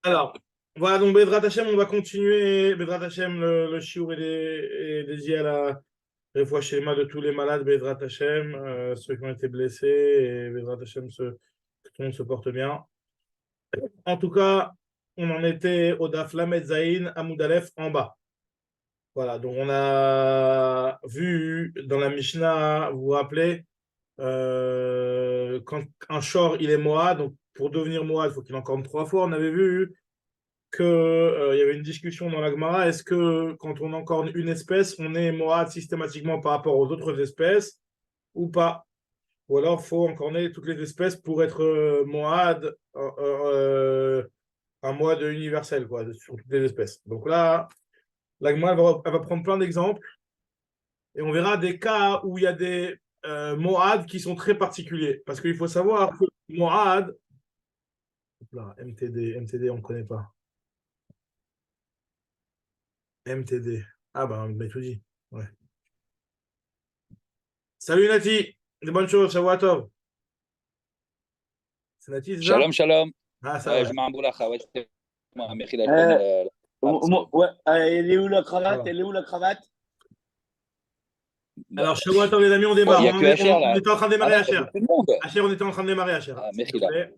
Alors, voilà, donc Bezrat Hashem, on va continuer. Bezrat Hashem, le shiur est dédié à la réfoua shlema de tous les malades, Bezrat Hashem, ceux qui ont été blessés, et Bezrat Hashem, que tout le monde se porte bien. En tout cas, on en était au Daf Lamed Zayin, Amoud Aleph, en bas. Voilà, donc on a vu dans la Mishnah, vous vous rappelez, quand un shor il est moad, donc pour devenir moad, il faut qu'il en corne 3 fois. On avait vu que, il y avait une discussion dans la Gemara, est-ce que quand on encorne une espèce, on est moad systématiquement par rapport aux autres espèces ou pas? Ou alors, il faut encorner toutes les espèces pour être moad, un moad universel, quoi, sur toutes les espèces. Donc là, la Gemara, elle va prendre plein d'exemples et on verra des cas où il y a des moad qui sont très particuliers. Parce qu'il faut savoir que moad, là, MTD, on ne connaît pas. MTD. Ah bah, on m'a tout dit. Ouais. Salut Nati, des bonnes choses, Shavuot. C'est Nati, c'est ça? Shalom, shalom. Ah, ça, Ouais, ouais. je m'emboule ouais, Mechila, je connais Euh, la partie. ouais, elle est où la cravate? Voilà. Elle est où la cravate? Bah, Alors, Shavuot, les amis, on bon, il démarre. n'y a que HR On là. était en train de Ah démarrer non, il y a HR. beaucoup de monde. HR, on était en train de démarrer HR, Ah, s'il te Mechila. plaît.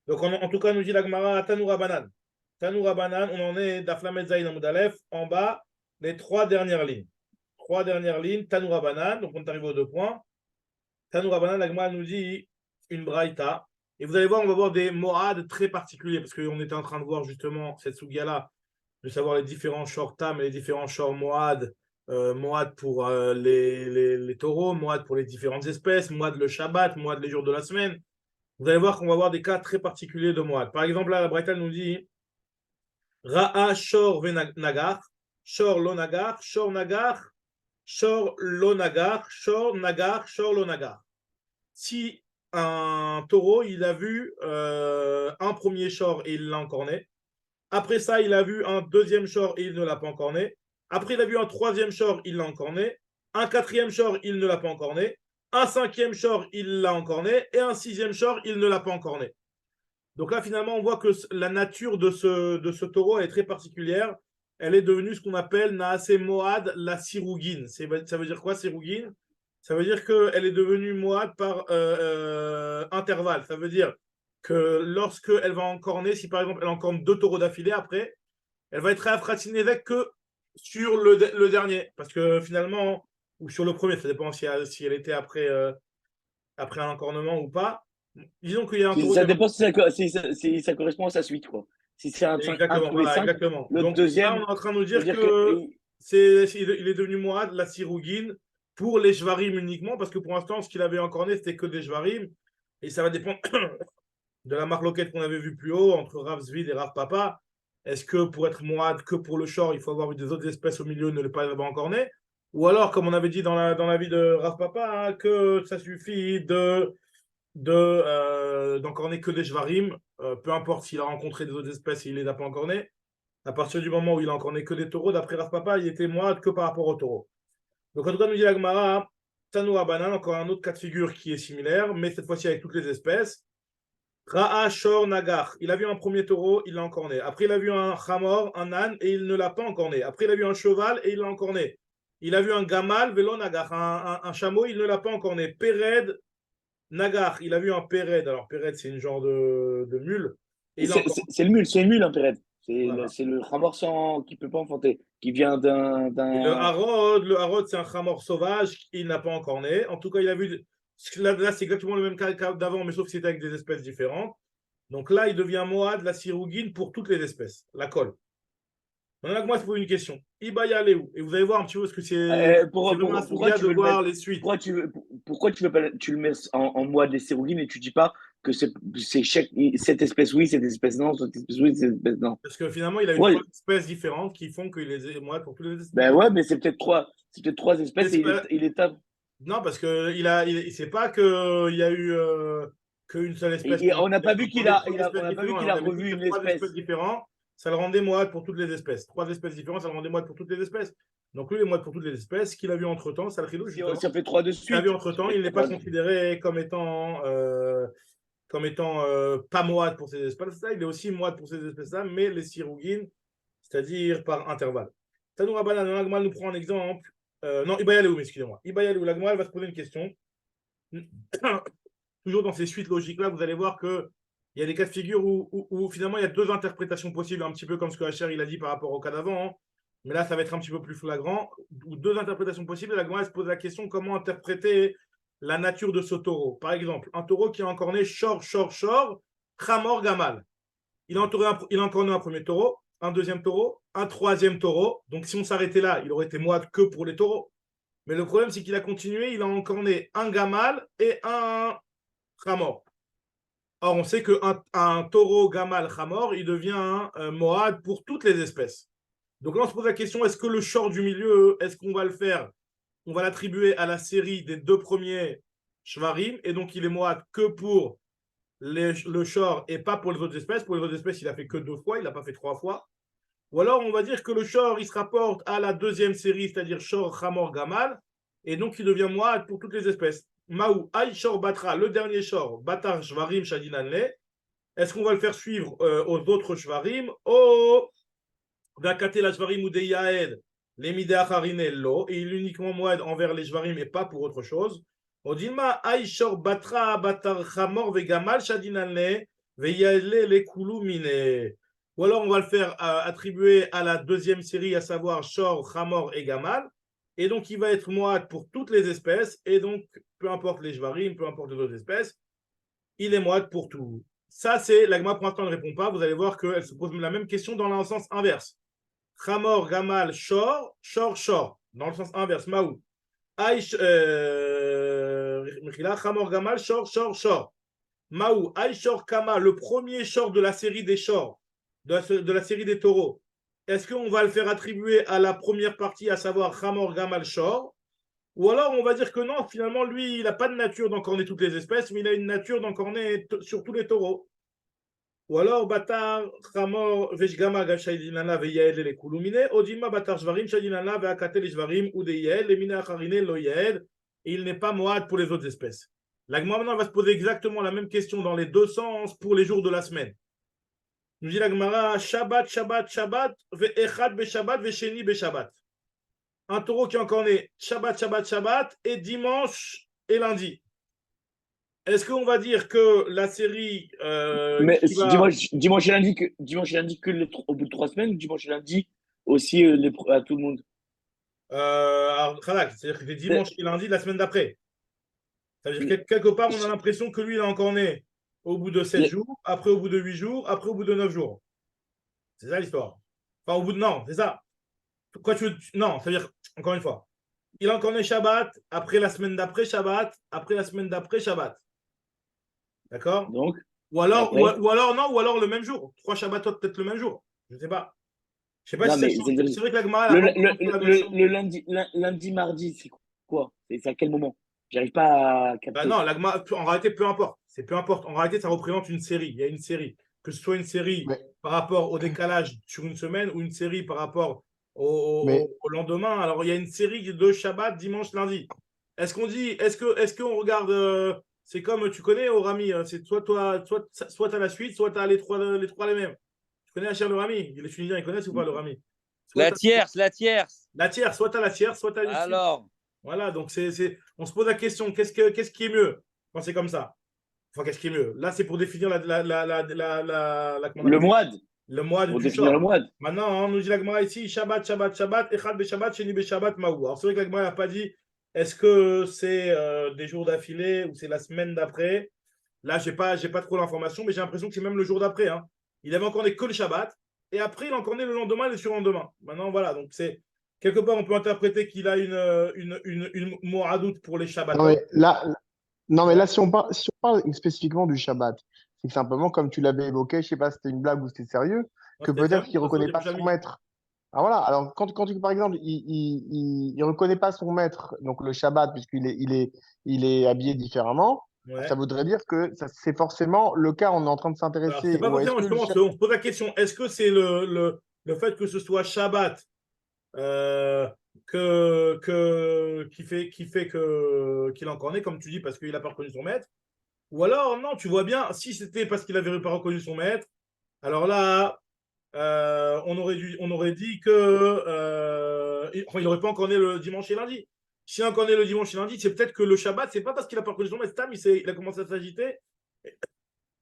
Donc, en tout cas, nous dit la Gemara, Tanoura Banan. Tanoura Banan, on en est d'Aflamet Zayin Amoud Aleph, en bas, les 3 dernières lignes. 3 dernières lignes, Tanoura Banan, donc on est arrivé aux 2 points. Tanoura Banan, la Gemara nous dit une braïta. Et vous allez voir, on va voir des moad très particuliers, parce qu'on était en train de voir justement cette sugia-là, de savoir les différents short tam et les différents short moad. Moad pour les taureaux, moad pour les différentes espèces, moad le Shabbat, moad les jours de la semaine. Vous allez voir qu'on va avoir des cas très particuliers de moad. Par exemple, là, la braïta nous dit Ra'a shor venagar, shor lo nagar, shor nagar, shor lo nagar, shor nagar, shor lo nagar. Si un taureau, il a vu un premier shor et il l'a encorné. Après ça, il a vu un deuxième shor et il ne l'a pas encorné. Après, il a vu un troisième shor, il l'a encorné. Un quatrième shor, il ne l'a pas encorné. Un cinquième shor, il l'a encorné. Et un sixième shor, il ne l'a pas encorné. Donc là, finalement, on voit que la nature de ce taureau est très particulière. Elle est devenue ce qu'on appelle Naase Moad la Sirougine. Ça veut dire quoi, Sirougine? Ça veut dire qu'elle est devenue Moad par intervalle. Ça veut dire que lorsqu'elle va encorner, si par exemple elle encorne 2 taureaux d'affilée après, elle va être avec que sur le dernier. Parce que finalement, ou sur le premier, ça dépend si elle était après un encornement ou pas. Disons qu'il y a un taureau. Ça dépend si ça correspond à sa suite, quoi. Si c'est un Exactement, tous les voilà, cinq, exactement. l'autre Donc là, on deuxième, est en train de nous ça veut dire dire que. que il est devenu Mourad, la Sirougine, pour les Shvarim uniquement, parce que pour l'instant, ce qu'il avait encorné, c'était que des Shvarim. Et ça va dépendre de la marloquette qu'on avait vue plus haut, entre Rav Zvid et Rav Papa. Est-ce que pour être Mourad, que pour le short, il faut avoir eu des autres espèces au milieu, ne pas avoir encorné? Ou alors, comme on avait dit dans la vie de Rav Papa, hein, que ça suffit d'encorner que des Shvarim, peu importe s'il a rencontré des autres espèces et il les a pas encornées. À partir du moment où il a encorné que des taureaux, d'après Rav Papa, il était moide que par rapport aux taureaux. Donc en tout cas, nous dit la Gemara, Tanou Abanan, encore un autre cas de figure qui est similaire, mais cette fois-ci avec toutes les espèces. Ra'a Shor Nagar. Il a vu un premier taureau, il l'a encorné. Après, il a vu un Hamor, un âne, et il ne l'a pas encorné. Après, il a vu un cheval et il l'a encorné. Il a vu un Gamal, Velo Nagar, un chameau, il ne l'a pas encorné. Péred, Nagar, il a vu un Péred. Alors, Péred, c'est une genre de mule. Et il a encore. C'est une mule, un Péred. Voilà. C'est le ramor qui peut pas enfanter, qui vient Et le d'un. Harod, c'est un Hamor sauvage. Il n'a pas encore né. En tout cas, il a vu. Là, c'est exactement le même cas d'avant, mais sauf que c'était avec des espèces différentes. Donc là, il devient Moad, la Sirougine, pour toutes les espèces. La colle. Maintenant, moi, c'est pour une question. Ibaya Léou. Et vous allez voir un petit peu ce que c'est vraiment la Pourquoi souga tu de veux le mettre? voir les suites. Pourquoi tu veux pas, tu le mets en mois des sérougines et tu dis pas que cette espèce oui, cette espèce non, cette espèce oui, cette espèce non. Parce que finalement, il a eu Ouais, 3 espèces différentes qui font qu'il les est Moad pour toutes les espèces. ben ouais, mais c'est peut-être trois espèces et Espèces. il est à. Non, parce que c'est pas qu'il y a eu qu'une seule espèce On n'a qui a pas vu composé 3 espèces on n'a pas vu différentes. qu'il On a avait dit revu que une 3 espèces espèce. différentes, ça le rendait moite pour toutes les espèces. 3 espèces différentes, ça le rendait moite pour toutes les espèces. Donc lui, il est moite pour toutes les espèces. Ce qu'il a vu entre-temps, ça le chilou, Si justement. ça fait trois de Ce qu'il a vu suite, ça entre-temps, fait il n'est pas trois. considéré comme étant comme étant pas moad pour ces espèces-là, il est aussi moad pour ces espèces-là, mais les sirugin, c'est-à-dire par intervalle. Tanoura Banan, l'Agma nous prend un exemple. Non, Ibayalou, excusez-moi. Ibayalou, l'Agma va se poser une question. Toujours dans ces suites logiques-là, vous allez voir qu'il y a des cas de figure où finalement il y a deux interprétations possibles, un petit peu comme ce que Hacher il a dit par rapport au cas d'avant. Hein. Mais là, ça va être un petit peu plus flagrant. Ou deux interprétations possibles. L'Agma se pose la question comment interpréter la nature de ce taureau. Par exemple, un taureau qui a encore né Shor, Khamor, Gamal. Il a encore né un premier taureau, un deuxième taureau, un troisième taureau. Donc, si on s'arrêtait là, il aurait été moite que pour les taureaux. Mais le problème, c'est qu'il a continué. Il a encore né un Gamal et un Khamor. Or, on sait qu'un taureau Gamal Khamor, il devient Moad pour toutes les espèces. Donc là, on se pose la question, est-ce que le short du milieu, est-ce qu'on va le faire? On va l'attribuer à la série des deux premiers Shvarim, et donc il est Moad que pour le short et pas pour les autres espèces. Pour les autres espèces, il a fait que 2 fois, il n'a pas fait 3 fois. Ou alors, on va dire que le short, il se rapporte à la deuxième série, c'est-à-dire short, Khamor, Gamal, et donc il devient Moad pour toutes les espèces. Maou, Aï, Shor, Batra, le dernier short, Batar, Shvarim, Shadinanle. Est-ce qu'on va le faire suivre aux autres Shvarim? Oh, Dakate la Shvarim ou de Yaed, les Midé Acharine, lo, et il est uniquement Moed envers les Shvarim et pas pour autre chose. Odilma, Aï, Shor, Batra, Batar, Chamor, Vegamal, Shadinanle, Veyale, les Koulou, Mine. Ou alors on va le faire attribuer à la deuxième série, à savoir Shor, Chamor et Gamal. Et donc, il va être moad pour toutes les espèces. Et donc, peu importe les jvarim, peu importe les autres espèces, il est moad pour tout. Ça, c'est l'agma pour l'instant ne répond pas. Vous allez voir qu'elle se pose la même question dans le sens inverse. Chamor, Gamal, Shor, Shor. Dans le sens inverse. Maou. Chamor, Gamal, Shor. Maou. Aïshor, Kama, le premier Shor de la série des Shor, de la série des taureaux. Est-ce qu'on va le faire attribuer à la première partie, à savoir Chamor, Gamal, Shor? Ou alors on va dire que non, finalement, lui, il n'a pas de nature d'encorner toutes les espèces, mais il a une nature d'encorner sur tous les taureaux. Ou alors, Batar, Chamor, Veshgama, Gashaydinana, Veyael, les Kouloumine, Odima, Batar, Shvarim, Shaydinana, Veakate, les Shvarim, ou des Yael, les Mina, Acharine, Lo Yael, et il n'est pas Moad pour les autres espèces. L'Agma maintenant va se poser exactement la même question dans les deux sens pour les jours de la semaine. Nous dit l'Agmara, Shabbat, Ve'echad, Beshabbat, Ve'sheni, Beshabbat. Un taureau qui est encore né Shabbat, et dimanche et lundi. Est-ce qu'on va dire que la série. Mais dimanche et lundi au bout de 3 semaines, ou dimanche et lundi aussi à tout le monde? Alors, c'est-à-dire que c'est dimanche et lundi de la semaine d'après. C'est-à-dire que quelque part, on a l'impression que lui, il est encore né au bout de 7 jours, après au bout de 8 jours, après au bout de 9 jours. C'est ça l'histoire. Enfin, au bout de. Non, c'est ça. Pourquoi tu veux. Non, c'est-à-dire, encore une fois, il a encore né Shabbat, après la semaine d'après Shabbat, après la semaine d'après Shabbat. D'accord? Donc, ou alors le même jour. 3 Shabbatot peut-être le même jour. Je ne sais pas. Je ne sais pas non, si ça mais change. C'est vrai que l'Agma le lundi, mardi, c'est quoi? C'est à quel moment? J'arrive pas à capter. Non, l'Agma, en réalité, peu importe. C'est peu importe. En réalité, ça représente une série. Il y a une série. Que ce soit une série par rapport au décalage sur une semaine ou une série par rapport au lendemain. Alors, il y a une série de Shabbat, dimanche, lundi. Est-ce qu'on dit, est-ce qu'on regarde, c'est comme tu connais au Rami, c'est soit tu as la suite, soit tu as les trois les mêmes. Tu connais Hachir le Rami? Les Tunisiens, ils connaissent ou pas le Rami? La tierce. La tierce, soit tu as la tierce, soit tu as les suites. Alors. Voilà, donc on se pose la question, qu'est-ce qui est mieux quand c'est comme ça? Enfin, qu'est-ce qui est mieux? Là, c'est pour définir le moad. Le mois Pour du définir le moad. Maintenant, on nous dit la Gemara ici, Shabbat, Echad Beshabbat, Sheni Beshabbat, Maou. Alors, c'est vrai que la Gemara n'a pas dit est-ce que c'est des jours d'affilée ou c'est la semaine d'après. Là, je n'ai pas trop l'information, mais j'ai l'impression que c'est même le jour d'après. Hein. Il avait encore né que le Shabbat, et après, il a encore né le lendemain et le surlendemain. Maintenant, voilà, donc c'est quelque part, on peut interpréter qu'il a une moradoute pour les Shabbats. Non, mais là, si on parle spécifiquement du Shabbat, c'est que simplement, comme tu l'avais évoqué, je ne sais pas si c'était une blague ou c'était sérieux, que peut-être qu'il ne reconnaît pas son maître. Ah, voilà, alors quand par exemple, il ne reconnaît pas son maître, donc le Shabbat, puisqu'il est habillé différemment, ça voudrait dire que c'est forcément le cas, on est en train de s'intéresser. C'est pas forcément, justement, on se pose la question, est-ce que c'est le fait que ce soit Shabbat qui fait qu'il a encore né, comme tu dis, parce qu'il n'a pas reconnu son maître, Ou alors, non, tu vois bien, si c'était parce qu'il n'avait pas reconnu son maître, alors là, on aurait dit que enfin, il n'aurait pas encore né le dimanche et lundi. Si il a encore né le dimanche et lundi, c'est peut-être que le Shabbat, c'est pas parce qu'il n'a pas reconnu son maître, il a commencé à s'agiter,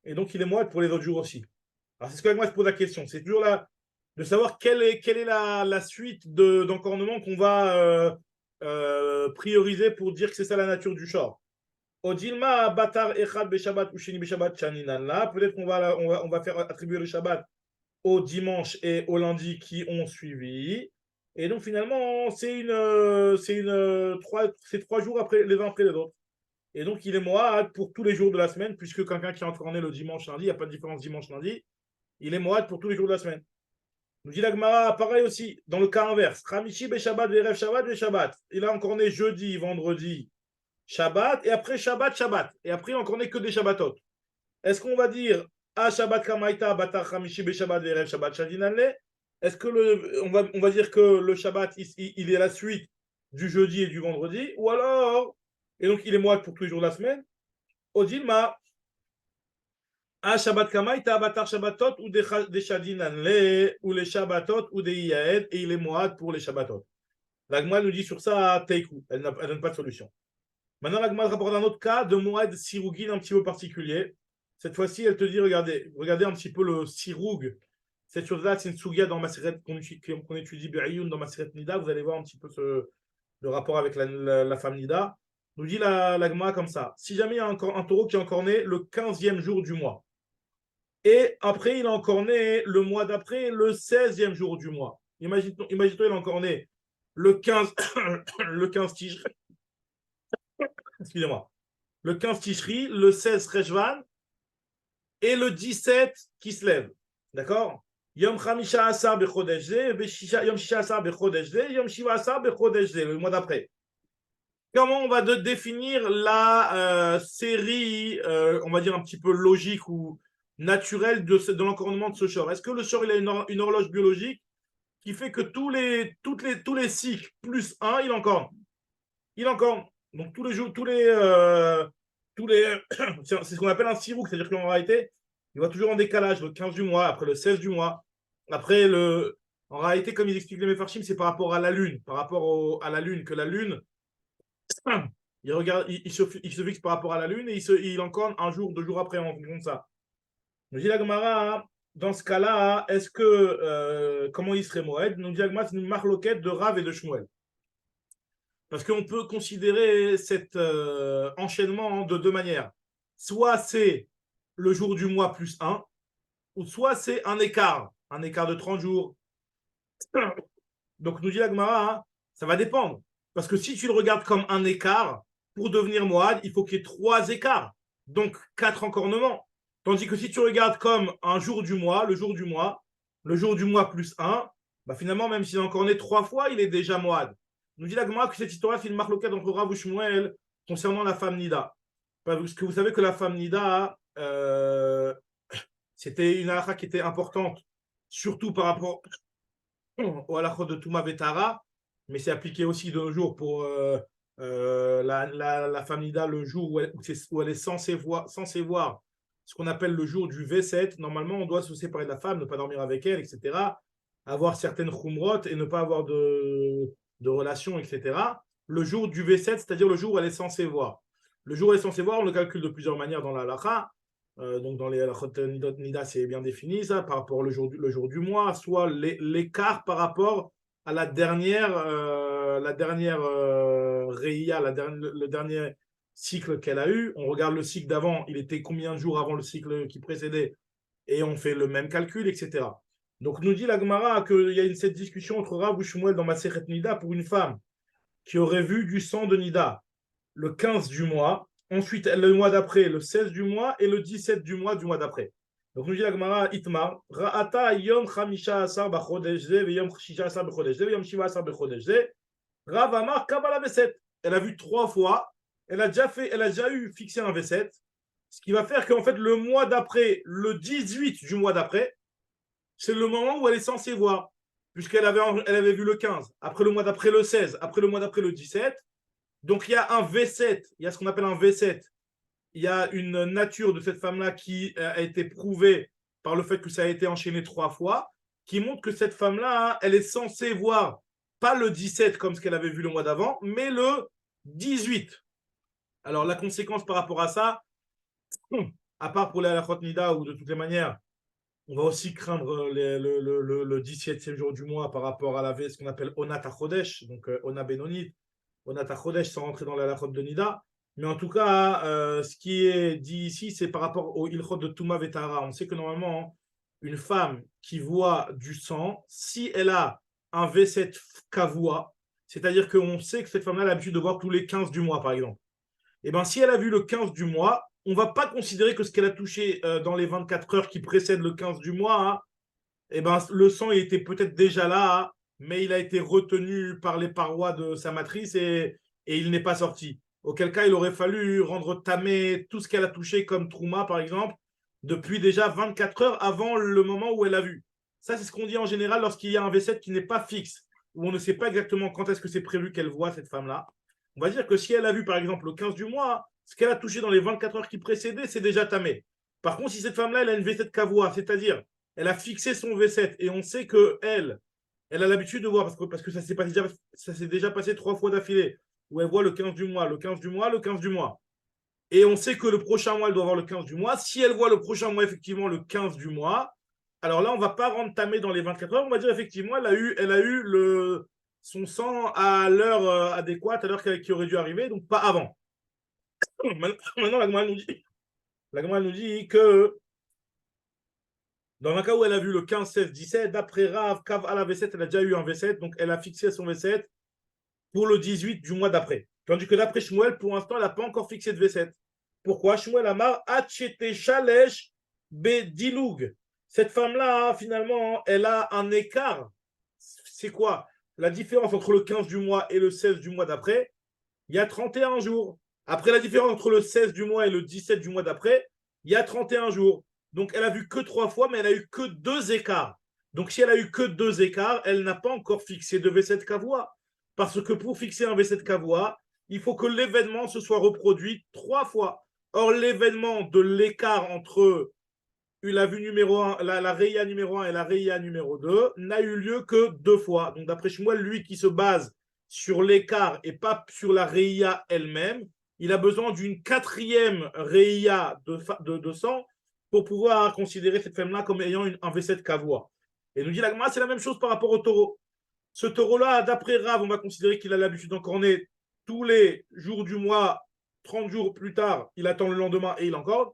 et donc il est moite pour les autres jours aussi. Alors c'est ce que moi je pose la question, c'est toujours là de savoir quelle est la suite d'encornement qu'on va prioriser pour dire que c'est ça la nature du short. Odilma batar echad beshabbat ou sheni beshabbat shaninan là. Peut-être on va faire attribuer le Shabbat au dimanche et au lundi qui ont suivi. Et donc finalement, c'est 3 jours après, les uns après les autres. Et donc il est moad pour tous les jours de la semaine, puisque quelqu'un qui est encore né le dimanche lundi, il n'y a pas de différence dimanche-lundi, il est moad pour tous les jours de la semaine. Nous dit la Gemara, pareil aussi, dans le cas inverse. Ramishi Beshabbat, Verev Shabbat, Beshabbat. Il a encore né jeudi, vendredi, Shabbat, et après Shabbat, Shabbat. Et après, on connaît que des Shabbatot. Est-ce qu'on va dire à Shabbat Kamaita, Batar Hamishi Beshabbat, Verev Shabbat, Shadinanle? Est-ce que on va dire que le Shabbat, il est la suite du jeudi et du vendredi? Ou alors, et donc il est moite pour tous les jours de la semaine? Odilma, à Shabbat Kamaita, Batar Shabbatot, ou des Shadinanle, ou les Shabbatot, ou des Yaed, et il est moite pour les Shabbatot. L'Agma nous dit sur ça, Teiku, elle donne pas de solution. Maintenant, l'Agma rapporte un autre cas de Moed Sirougin un petit peu particulier. Cette fois-ci, elle te dit, regardez un petit peu le Siroug. Cette chose-là, c'est une Sugia dans Maseret qu'on étudie Be'ayoun dans Maseret Nida. Vous allez voir un petit peu le rapport avec la femme Nida. Nous dit l'Agma comme ça. Si jamais il y a encore un taureau qui est encore né le 15e jour du mois, et après, il est encore né le mois d'après, le 16e jour du mois. Imagine-toi, il est encore né le 15, le 15 Tishri, excusez-moi, le 15 Tishri, le 16 Rejvan et le 17 qui se lève. D'accord? Yom Chamisha Asar Bechodesh Ze, Yom Shisha Asar Bechodesh Ze, Yom Shiva Asar Bechodesh Ze, le mois d'après. Comment on va définir la série, on va dire un petit peu logique ou naturelle de l'encornement de ce shor? Est-ce que le shor il a une horloge biologique qui fait que tous les cycles plus 1, il encorne? Il encorne. Donc tous les jours, c'est ce qu'on appelle un sirouk, c'est-à-dire qu'en réalité, il va toujours en décalage, le 15 du mois, après le 16 du mois, après en réalité, comme ils expliquent les Mefarshim, c'est par rapport à la lune, à la lune, que la lune, il se fixe par rapport à la lune et il encorne un jour, 2 jours après en fonction de ça. Nous dit la Gemara, dans ce cas-là, est-ce que, comment il serait Moed? Nous dit la Gemara, c'est une marloquette de Rav et de Shmuel. Parce qu'on peut considérer cet enchaînement de deux manières. Soit c'est le jour du mois plus 1, ou soit c'est un écart de 30 jours. Donc nous dit la Gemara, ça va dépendre. Parce que si tu le regardes comme un écart, pour devenir Moad, il faut qu'il y ait 3 écarts. Donc 4 encornements. Tandis que si tu regardes comme un jour du mois, le jour du mois plus 1, bah finalement, même s'il est encorné 3 fois, il est déjà Moad. Nous dit la Gemara que cette histoire-là, c'est une marloquette entre Rav et Shmuel concernant la femme Nida. Parce que vous savez que la femme Nida, c'était une halakha qui était importante, surtout par rapport au halakha de Touma Vetara, mais c'est appliqué aussi de nos jours pour la femme Nida, le jour où elle est censée voir ce qu'on appelle le jour du V7. Normalement, on doit se séparer de la femme, ne pas dormir avec elle, etc. Avoir certaines khumrot et ne pas avoir de relations, etc. Le jour du V7, c'est-à-dire le jour où elle est censée voir. Le jour où elle est censée voir, on le calcule de plusieurs manières dans la halakha. Donc dans les halachot Nida, c'est bien défini ça, par rapport au jour du mois, soit l'écart par rapport à la dernière Reïa, le dernier cycle qu'elle a eu. On regarde le cycle d'avant, il était combien de jours avant le cycle qui précédait, et on fait le même calcul, etc. Donc nous dit la Gemara qu'il y a cette discussion entre Rav et Shmuel dans Masechet Nida pour une femme qui aurait vu du sang de Nida le 15 du mois, ensuite le mois d'après, le 16 du mois, et le 17 du mois d'après. Donc nous dit la Gemara, Itmar, Ra'ata yom chamisha asar b'chodesh ze, ve yom shisha asar b'chodesh ze, ve yom shiva asar b'chodesh ze, Rav amar kabbalah V7. Elle a vu 3 fois, elle a déjà eu fixé un V7, ce qui va faire qu'en fait le mois d'après, le 18 du mois d'après, c'est le moment où elle est censée voir, puisqu'elle avait vu le 15, après le mois d'après le 16, après le mois d'après le 17. Donc il y a un V7, il y a ce qu'on appelle un V7 il y a une nature de cette femme-là qui a été prouvée par le fait que ça a été enchaîné 3 fois, qui montre que cette femme-là, elle est censée voir pas le 17 comme ce qu'elle avait vu le mois d'avant, mais le 18. Alors, la conséquence par rapport à ça, à part pour les halachot nida, ou de toutes les manières, on va aussi craindre le 17e jour du mois par rapport à ce qu'on appelle Onat HaChodesh, donc Ona Benonit, Onat HaChodesh sans rentrer dans la halachot de nida. Mais en tout cas, ce qui est dit ici, c'est par rapport au ilchot de Touma Vetara. On sait que normalement, une femme qui voit du sang, si elle a un V7 kavua, c'est-à-dire qu'on sait que cette femme-là a l'habitude de voir tous les 15 du mois, par exemple. Et bien, si elle a vu le 15 du mois, on ne va pas considérer que ce qu'elle a touché dans les 24 heures qui précèdent le 15 du mois, hein, et ben, le sang il était peut-être déjà là, hein, mais il a été retenu par les parois de sa matrice et il n'est pas sorti. Auquel cas, il aurait fallu rendre tamé tout ce qu'elle a touché comme trouma, par exemple, depuis déjà 24 heures avant le moment où elle a vu. Ça, c'est ce qu'on dit en général lorsqu'il y a un V7 qui n'est pas fixe, où on ne sait pas exactement quand est-ce que c'est prévu qu'elle voit cette femme-là. On va dire que si elle a vu, par exemple, le 15 du mois, ce qu'elle a touché dans les 24 heures qui précédaient, c'est déjà tamé. Par contre, si cette femme-là, elle a une V7 kavoa, c'est-à-dire elle a fixé son V7 et on sait que elle a l'habitude de voir, parce que ça s'est déjà passé 3 fois d'affilée, où elle voit le 15 du mois, le 15 du mois, le 15 du mois. Et on sait que le prochain mois, elle doit voir le 15 du mois. Si elle voit le prochain mois, effectivement, le 15 du mois, alors là, on ne va pas rendre tamé dans les 24 heures. On va dire, effectivement, elle a eu son sang à l'heure adéquate, à l'heure qui aurait dû arriver, donc pas avant. Maintenant, la Gemara nous dit que dans un cas où elle a vu le 15, 16, 17, d'après Rav, Kav à la V7, elle a déjà eu un V7, donc elle a fixé son V7 pour le 18 du mois d'après. Tandis que d'après Shmuel, pour l'instant, elle n'a pas encore fixé de V7. Pourquoi Shmuel Amar Achete Shalesh Bediloug. Cette femme-là, finalement, elle a un écart. C'est quoi la différence entre le 15 du mois et le 16 du mois d'après? Il y a 31 jours. Après, la différence entre le 16 du mois et le 17 du mois d'après, il y a 31 jours. Donc, elle a vu que 3 fois, mais elle a eu que 2 écarts. Donc, si elle a eu que 2 écarts, elle n'a pas encore fixé de V7 Kavoa. Parce que pour fixer un V7 Kavoa, il faut que l'événement se soit reproduit 3 fois. Or, l'événement de l'écart entre la vue numéro 1, la Reya numéro 1 et la Reya numéro 2 n'a eu lieu que 2 fois. Donc, d'après Shmuel, lui qui se base sur l'écart et pas sur la Reya elle-même, il a besoin d'une 4e Reya de sang pour pouvoir considérer cette femme-là comme ayant un V7 Kavoa. Et nous dit la Gemara, c'est la même chose par rapport au taureau. Ce taureau-là, d'après Rav, on va considérer qu'il a l'habitude d'encorner tous les jours du mois, 30 jours plus tard, il attend le lendemain et il encorne.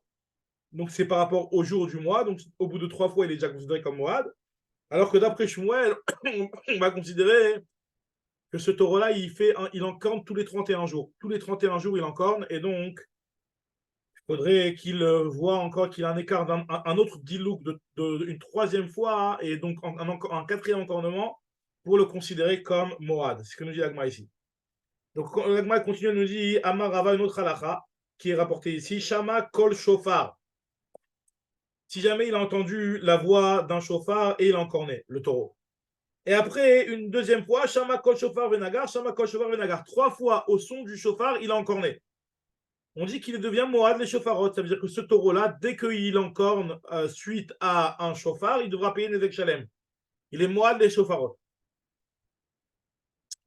Donc c'est par rapport au jour du mois. Donc au bout de 3 fois, il est déjà considéré comme Moad. Alors que d'après Shmuel, on va considérer que ce taureau-là, il encorne tous les 31 jours. Tous les 31 jours, il encorne. Et donc, il faudrait qu'il voit encore qu'il a un écart un autre dilouk une 3e fois, hein, et donc un 4e encornement pour le considérer comme Moad. C'est ce que nous dit l'Agma ici. Donc l'Agma continue à nous dire Amar Rava, une autre halacha qui est rapportée ici Shama Kol Shofar. Si jamais il a entendu la voix d'un chauffard et il a encorné le taureau. Et après, une 2e fois, Shama Kol Shofar Venagar, Shama Kol Shofar Venagar. 3 fois au son du chauffard, il a encorné. On dit qu'il devient Moad les chauffarotes. Ça veut dire que ce taureau-là, dès qu'il encorne suite à un chauffard, il devra payer Nezek Shalem. Il est Moad les chauffarotes.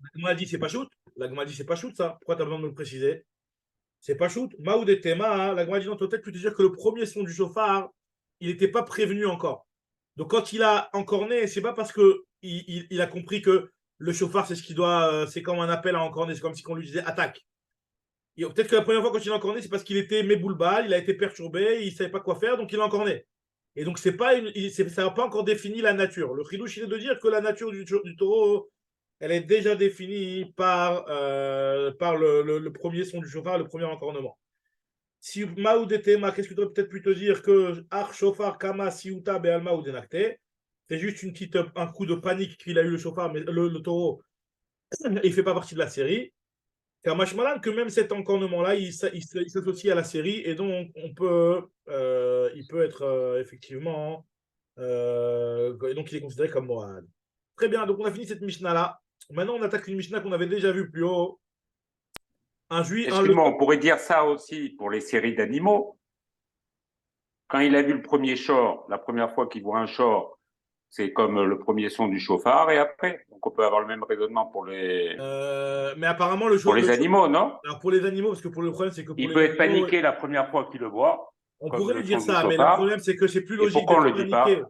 La Gemara dit c'est pas shoot. La Gemara dit c'est pas shoot ça. Pourquoi tu as besoin de me le préciser? C'est pas shoot. Maoud et Tema, la Gemara dit non, peut-être que tu dire que le premier son du chauffard, il n'était pas prévenu encore. Donc quand il a encorné, c'est pas parce que il a compris que le chauffard c'est ce qui doit, c'est comme un appel à encorner, c'est comme si on lui disait attaque. Peut-être que la première fois quand il a encorné, c'est parce qu'il était méboulbal, il a été perturbé, il ne savait pas quoi faire, donc il a encorné. Et donc ça n'a pas encore défini la nature. Le chidouche, il est de dire que la nature du taureau, elle est déjà définie par le premier son du chauffard, le premier encornement. Si Maoud et Tema, qu'est-ce que tu aurais peut-être pu te dire que Ar Shofar Kama Siuta Bealma ou Denakte, c'est juste un coup de panique qu'il a eu le chauffard, mais le taureau, il ne fait pas partie de la série. Car Mashmalan, que même cet encornement-là, il s'associe à la série et donc il peut être effectivement, donc il est considéré comme Moad. Très bien, donc on a fini cette Mishnah-là. Maintenant, on attaque une Mishnah qu'on avait déjà vue plus haut. Un juif, Excuse-moi, on pourrait dire ça aussi pour les séries d'animaux. Quand il a vu le premier shor, la première fois qu'il voit un shor, c'est comme le premier son du chauffard et après. Donc on peut avoir le même raisonnement pour les, mais apparemment, le pour les animaux, non? Alors pour les animaux, parce que pour le problème, c'est que pour Il les peut être animaux, paniqué la première fois qu'il le voit, on comme pourrait le lui dire son du ça, mais le chauffard. problème, c'est que c'est plus Et logique pourquoi on d'être le dit pas? paniqué.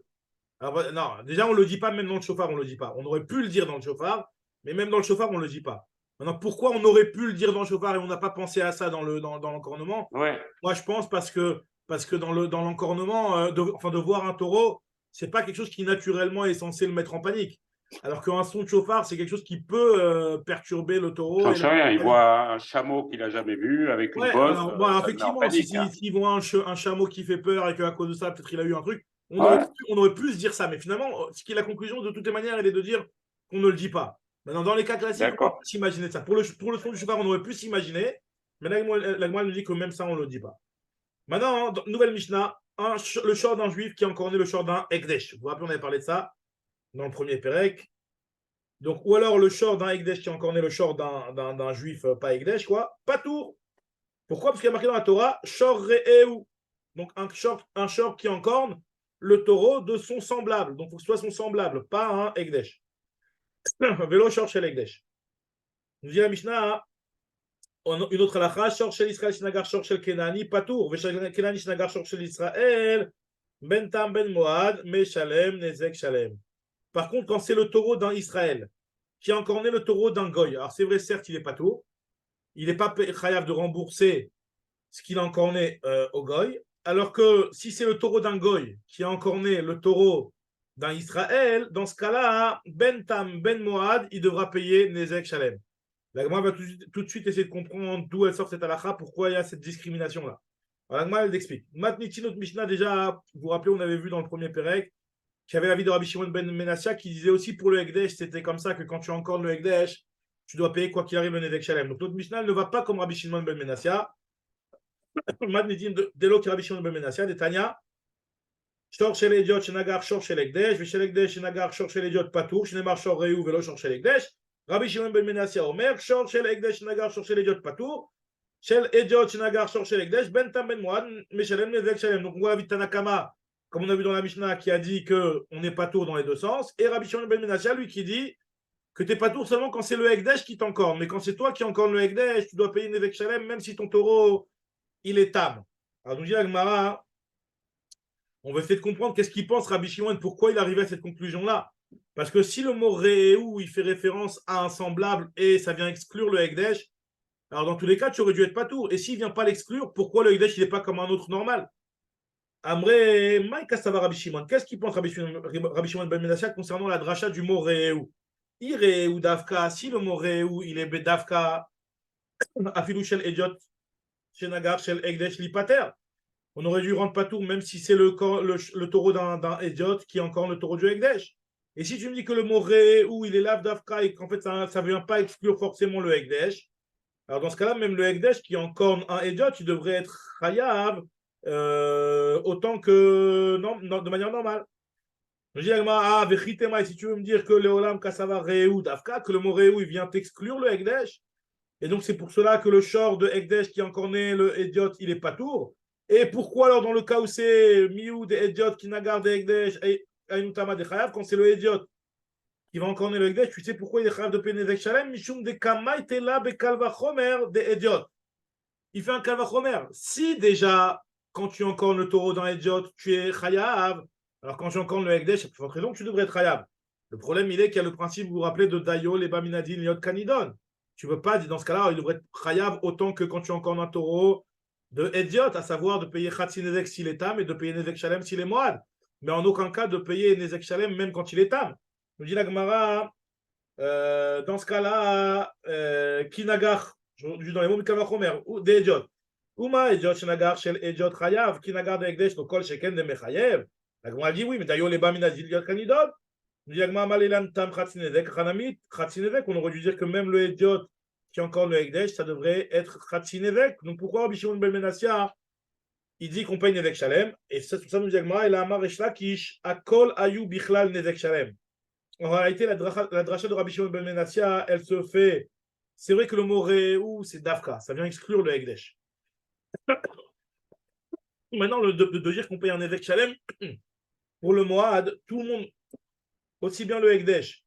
Alors, non, déjà, on ne le dit pas, même dans le chauffard, on ne le dit pas. On aurait pu le dire dans le chauffard, mais même dans le chauffard, on ne le dit pas. Maintenant, pourquoi on aurait pu le dire dans le chauffard et on n'a pas pensé à ça dans l'encornement? Ouais. Moi, je pense parce que dans l'encornement, de voir un taureau, c'est pas quelque chose qui naturellement est censé le mettre en panique. Alors qu'un son de chauffard, c'est quelque chose qui peut perturber le taureau. J'en sais rien, il voit un chameau qu'il n'a jamais vu avec une Ouais, bosse, alors, ça le met en effectivement, panique. Hein. s'il voit un chameau qui fait peur et qu'à cause de ça, peut-être il a eu un truc, on Ouais. aurait pu se dire ça. Mais finalement, ce qui est la conclusion, de toutes les manières, elle est de dire qu'on ne le dit pas. Maintenant, dans les cas classiques, on D'accord. peut s'imaginer ça. Pour le son du cheval, on aurait pu s'imaginer, mais là, la nous dit que même ça, on ne le dit pas. Maintenant, nouvelle Mishnah, le short d'un juif qui a encore né le short d'un Ekdesh. Vous vous rappelez, on avait parlé de ça dans le premier Pérec. Donc, ou alors le short d'un Ekdesh qui a encore né le short d'un juif pas Ekdesh, quoi. Pas tour. Pourquoi? Parce qu'il y a marqué dans la Torah, Shor Re'eu. Donc un short qui encorne le taureau de son semblable. Donc il faut que ce soit son semblable, pas un Ekdesh. Vélo Shor Shel Ekdesh. Nous dit la Mishnah, une autre halakha, Shor Shel Israël Shinagar Shor Shel Kenani, Patour. Veshel Kenani Shinagar Shor Shel Israël, Ben Tam Ben Moad, Meshalem, Nezek Shalem. Par contre, quand c'est le taureau d'un Israël qui a encorné le taureau d'un Goy, alors c'est vrai, certes, il est Patour, il n'est pas chayav de rembourser ce qu'il a encorné au Goy, alors que si c'est le taureau d'un Goy qui a encorné le taureau d'un Israël, dans ce cas-là, Ben Tam, Ben Moad, il devra payer Nezek Shalem. La Gemara va tout de suite essayer de comprendre d'où elle sort cette halakha, pourquoi il y a cette discrimination-là. Alors la Gemara, elle explique. Matniti, notre Mishnah, déjà, vous vous rappelez, on avait vu dans le premier Pérec qu'il y avait l'avis de Rabbi Shimon ben Menassia qui disait aussi pour le Hekdesh, c'était comme ça que quand tu encornes le Hekdesh, tu dois payer quoi qu'il arrive le Nezek Shalem. Donc notre Mishnah ne va pas comme Rabbi Shimon ben Menassia. Dès lors que Rabbi Shimon ben Menassia, des Tanya, Shor shel Ediot, Shenagar, Shor shel Ekdesh, Veshel Ekdesh, Shenagar, Shor shel Ediot, Patour, Shnemar, Shor Reu, Velo, Shor shel Ekdesh. Rabbi Shimon ben Menassia, Omer, Shor shel Ekdesh, Shenagar, Shor shel Ediot, Patour, Shel Ediot, Shenagar, Shor shel Ekdesh, Ben Tam Ben Moad, Meshalem, Nezek Shalem. Donc on voit la vie de Tanakama, comme on a vu dans la Mishnah, qui a dit qu'on n'est pas tour dans les deux sens, et Rabbi Shimon ben Menassia, lui, qui dit que tu n'es pas tour seulement quand c'est le Ekdesh qui t'encorne, mais quand c'est toi qui encorne le Ekdesh, tu dois payer Nezek Shalem, même si ton taureau, il est tam. Alors, nous dit la Gemara, on va essayer de comprendre qu'est-ce qu'il pense Rabbi Shimon, pourquoi il arrivait à cette conclusion-là. Parce que si le mot Re'eu, il fait référence à un semblable et ça vient exclure le Ekdesh, alors dans tous les cas, tu aurais dû être pas tour. Et s'il ne vient pas l'exclure, pourquoi le Ekdesh, il n'est pas comme un autre normal? Amré, Maïka Sava Rabbi Shimon, qu'est-ce qu'il pense Rabbi Shimon ben Menassia concernant la dracha du mot Re'eu? Re'eu Davka, si le mot Re'eu, il est Bedavka, Afilou Shel Ediot, Shenagar Shel Ekdesh Lipater. On aurait dû rendre pas tour, même si c'est le taureau d'un Ediot qui est encore le taureau du Ekdesh. Et si tu me dis que le mot Re'eu, il est Lav Davka et qu'en fait ça ne vient pas exclure forcément le Ekdesh, alors dans ce cas-là, même le Ekdesh qui est encore un Ediot, il devrait être Chayav autant que de manière normale. Je dis à Vechitema, si tu veux me dire que Leolam Kasava Re'eu Davka, que le mot Re'eu il vient t'exclure le Ekdesh, et donc c'est pour cela que le short de Ekdesh qui est encore né, le Ediot, il est pas tour. Et pourquoi alors dans le cas où c'est Miou de Ediot qui n'a gardé Ekdesh et Ainutama de Chayav, quand c'est le Ediot qui va encore le Ekdesh, tu sais pourquoi il est Chayav de Penezek Shalem, Mishum de Kamai Tela Bekalva Chomer de Ediot. Il fait un Kalva Chomer. Si déjà, quand tu encornes le taureau dans Ediot, tu es Chayav, alors quand tu encornes le Ekdesh, c'est pour raison que tu devrais être Chayav. Le problème, il est qu'il y a le principe, vous vous rappelez, de Dayo, les Baminadin, Liot Kanidon. Tu ne peux pas dire dans ce cas-là, il devrait être Chayav autant que quand tu encornes un taureau de Ediot, à savoir de payer Khatsi Nezek s'il est tam et de payer Nezek Shalem s'il est Moad. Mais en aucun cas de payer Nezek Shalem même quand il est tam. Nous dit la Gemara, dans ce cas-là, Kinagar, je dans les mots de Kavachomer, ou des Ediot. Uma Ediot Shenagar Shel Ediot Chayav, Kinagar de Ekdesh, no Kol Sheken de Mechayev. La Gemara dit oui, mais d'ailleurs les Baminazil Liot Kanidon. Nous dit la Gemara Malelan Tam Khatsi Nezek, Chanamit, Khatsi Nezek, on aurait dû dire que même le Ediot qui est encore le Ekdesh, ça devrait être Khatsi Nezek. Donc pourquoi Rabbi Shimon ben Menassia il dit qu'on paye Nezek Shalem, et ça nous dit Agmara, et la Amar Eshlakish, Akol Ayu Bichlal Nezek Shalem. En réalité, la dracha de Rabbi Shimon ben Menassia, elle se fait c'est vrai que le mot Réou, c'est Dafka, ça vient exclure le Ekdesh. Maintenant, de dire qu'on paye un évêque Shalem, pour le Moad, tout le monde, aussi bien le Ekdesh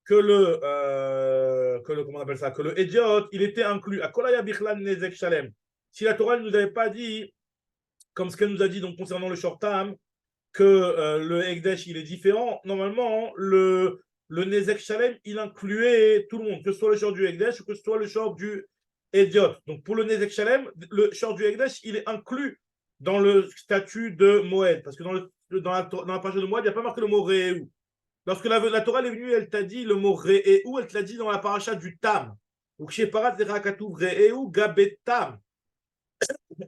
que comment on appelle ça, que le Ediot, il était inclus. À Kolaya Bichlan Nezek Shalem. Si la Torah ne nous avait pas dit, comme ce qu'elle nous a dit donc, concernant le Shortam, que le Ekdesh, il est différent, normalement, le Nezek Shalem, il incluait tout le monde, que ce soit le short du Ekdesh ou que ce soit le short du Ediot. Donc pour le Nezek Shalem, le short du Ekdesh, il est inclus dans le statut de Moed, parce que dans la page de Moed, il n'y a pas marqué le mot Réou. Lorsque la Torah est venue, elle t'a dit le mot Réou, elle te l'a dit dans la paracha du Tam. Donc chez Parat, c'est Rakatouv Réou, Gabet Tam.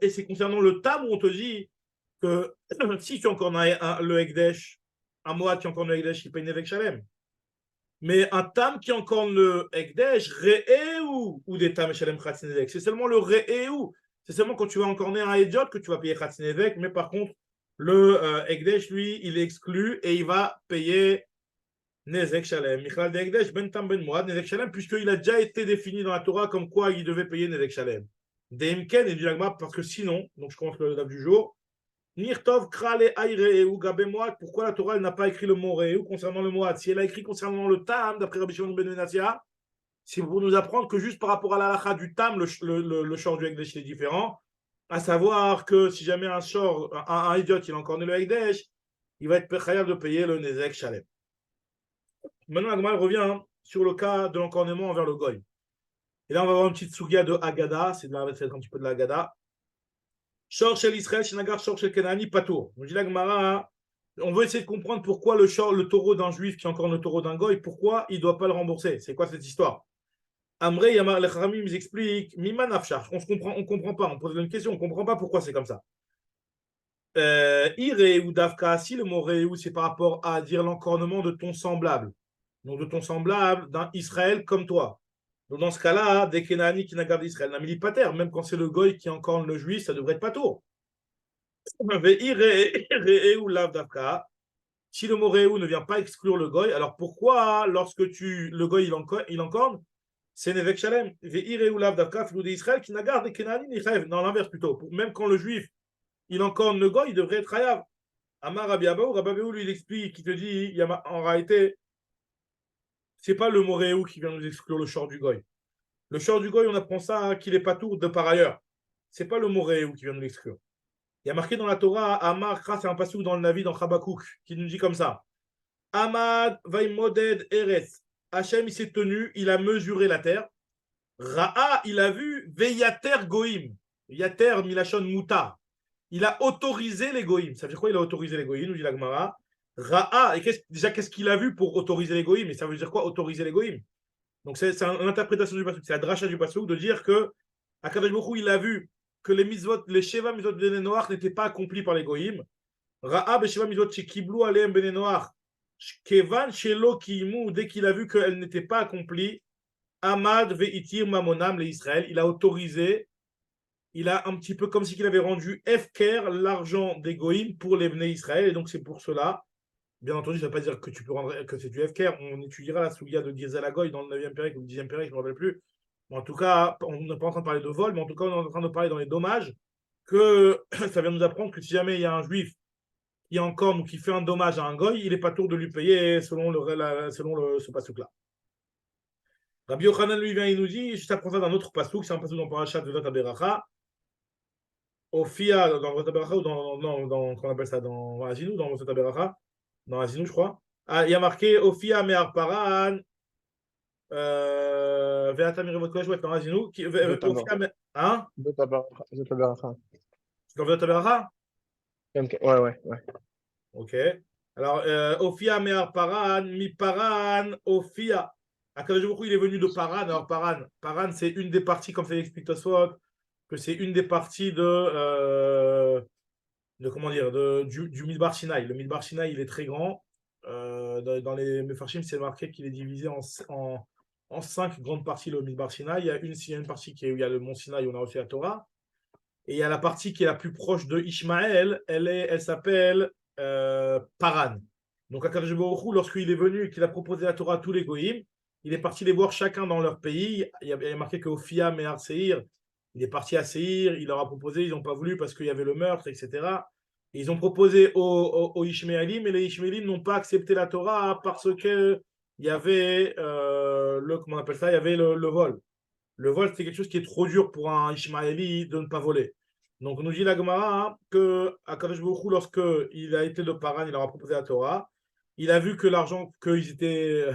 Et c'est concernant le Tam où on te dit que si tu encore le Ekdesh, un Moed qui encore le Ekdesh, il paye une évêque Shalem. Mais un Tam qui encore le Ekdesh, Réou, ou des Tam et Shalem Khatzinevek, c'est seulement le Réou. C'est seulement quand tu vas encore un Ediot que tu vas payer Khatzinevek, mais par contre, le Ekdesh, lui, il est exclu et il va payer Nezek Shalem. Michal de Ekdesh, Ben Tam Ben Moad, Nezek Shalem, puisqu'il a déjà été défini dans la Torah comme quoi il devait payer Nezek Shalem. Deimken et du Lagma, parce que sinon, donc je commence le date du jour, Nirtov Krale Aïreu Gabe Moad, pourquoi la Torah n'a pas écrit le mot Réou concernant le Moad? Si elle a écrit concernant le Tam, d'après Rabbi Shimon ben Menassia, c'est pour nous apprendre que juste par rapport à l'alacha du Tam, le short du Ekdesh est différent, à savoir que si jamais un idiot, il a encore né le Ekdesh, il va être péchayav de payer le Nezek Shalem. Maintenant, Agma revient sur le cas de l'encornement envers le Goy. Et là, on va avoir une petite sougia de Agada, c'est un petit peu de l'Agada. Shor shel Israël, Shinagar, Shor shel Kenani, Patour. On dit l'Agmara, on veut essayer de comprendre pourquoi le taureau d'un juif qui est encore le taureau d'un Goy, pourquoi il ne doit pas le rembourser. C'est quoi cette histoire? Amré, Yamar, les Kharamim, ils expliquent, Miman Afshar. On comprend pas, on pose une question, on ne comprend pas pourquoi c'est comme ça. Iré ou Davka, si le mot Réou, c'est par rapport à dire l'encornement de ton semblable. Donc de ton semblable d'un Israël comme toi. Donc dans ce cas-là, des Kenani qui n'a gardé Israël, n'a mis pas terre, même quand c'est le Goy qui encorne le juif, ça devrait être pas tôt. Si le mot Réou ne vient pas exclure le Goy, alors pourquoi, lorsque le Goy il encorne, c'est Nevek Shalem, Israël qui n'a gardé Kenani ni Chayev, non, l'inverse plutôt. Même quand le juif il encorne le Goy, il devrait être Chayav. Amar Rabbi Abaou, Rabbi Abaou lui il explique, il te dit, en réalité, c'est pas le mot Réou qui vient nous exclure le short du Goy. Le short du Goy, on apprend ça qu'il est pas tour de par ailleurs. C'est pas le mot Réou qui vient nous l'exclure. Il y a marqué dans la Torah, Amar, c'est un passage dans le Navi, dans Chabakouk, qui nous dit comme ça. Amad vaimoded eretz. Hachem, il s'est tenu, il a mesuré la terre. Ra'a, il a vu Veyater Goïm. Yater milachon muta. Il a autorisé les Goïm. Ça veut dire quoi? Il a autorisé les Goïm, nous dit la Gemara. Ra'a, et qu'est-ce qu'il a vu pour autoriser les Goïm? Et ça veut dire quoi, autoriser les Goïm? Donc c'est une interprétation du pasuk, c'est la dracha du pasuk de dire que Akadosh Baruch Hu, il a vu que les Sheva Mitzvot Bnei Noach n'étaient pas accomplis par les Goïm. Ra'a Sheva Mitzvot Shekiblu Aleem Bnei Noach. Kevan Shelo Kiimu, dès qu'il a vu qu'elles n'étaient pas accomplies, Amad Veitir Mamonam les Israël, il a autorisé, il a un petit peu comme si il avait rendu Efker l'argent des Goïm pour les Bnei Israël, et donc c'est pour cela. Bien entendu, ça ne veut pas dire que tu peux rendre que c'est du FKR. On étudiera la souga de Gizalagoy dans le 9e période ou le 10e période, je ne me rappelle plus. Mais en tout cas, on n'est pas en train de parler de vol, mais en tout cas, on est en train de parler dans les dommages que ça vient nous apprendre que si jamais il y a un juif qui encorne ou qui fait un dommage à un goy, il n'est pas tour de lui payer selon ce pasouk-là. Rabbi Yochanan lui vient, il nous dit, juste après ça d'un autre pasouk, c'est un pasouk dans Parashat de Vat Beracha, Ophia, dans Vat Beracha ou dans qu'on appelle ça, dans Azinu, dans Vat Beracha. Dans Azinu, je crois. Ah, il y a marqué Ophia Me'ar Paran. Ve'ata mirevot kodesh, ouais, dans Azinu. Hein? Zot Beracha. C'est dans Ve'ata Beracha? Ouais. Ok. Alors, Ophia Me'ar Paran, Mi Paran, Ophia. Akadosh Baruch Hu, il est venu de Paran. Alors, Paran, c'est une des parties, comme fait l'explique Tosfot, que c'est une des parties comment dire, du Midbar Sinai. Le Midbar Sinai, il est très grand. Dans les Mefarshim, c'est marqué qu'il est divisé en 5 grandes parties, le Midbar Sinai. Il y a une partie où il y a le mont Sinai, où on a reçu la Torah. Et il y a la partie qui est la plus proche de Ishmaël, elle s'appelle Paran. Donc, Akadosh Baruch Hu, lorsqu'il est venu et qu'il a proposé la Torah à tous les Goïm, il est parti les voir chacun dans leur pays. Il y a marqué qu'au Fiam et Arseir, il est parti à Seir, il leur a proposé, ils n'ont pas voulu parce qu'il y avait le meurtre, etc. Et ils ont proposé aux Ishmaélim, mais les Ishmaélim n'ont pas accepté la Torah parce qu'il y avait comment on appelle ça, il y avait le vol. Le vol, c'est quelque chose qui est trop dur pour un Ishmaéli de ne pas voler. Donc, nous dit la Gemara que Akadosh Baruch Hu, lorsqu'il a été de Paran, il leur a proposé la Torah. Il a vu que l'argent, qu'ils étaient,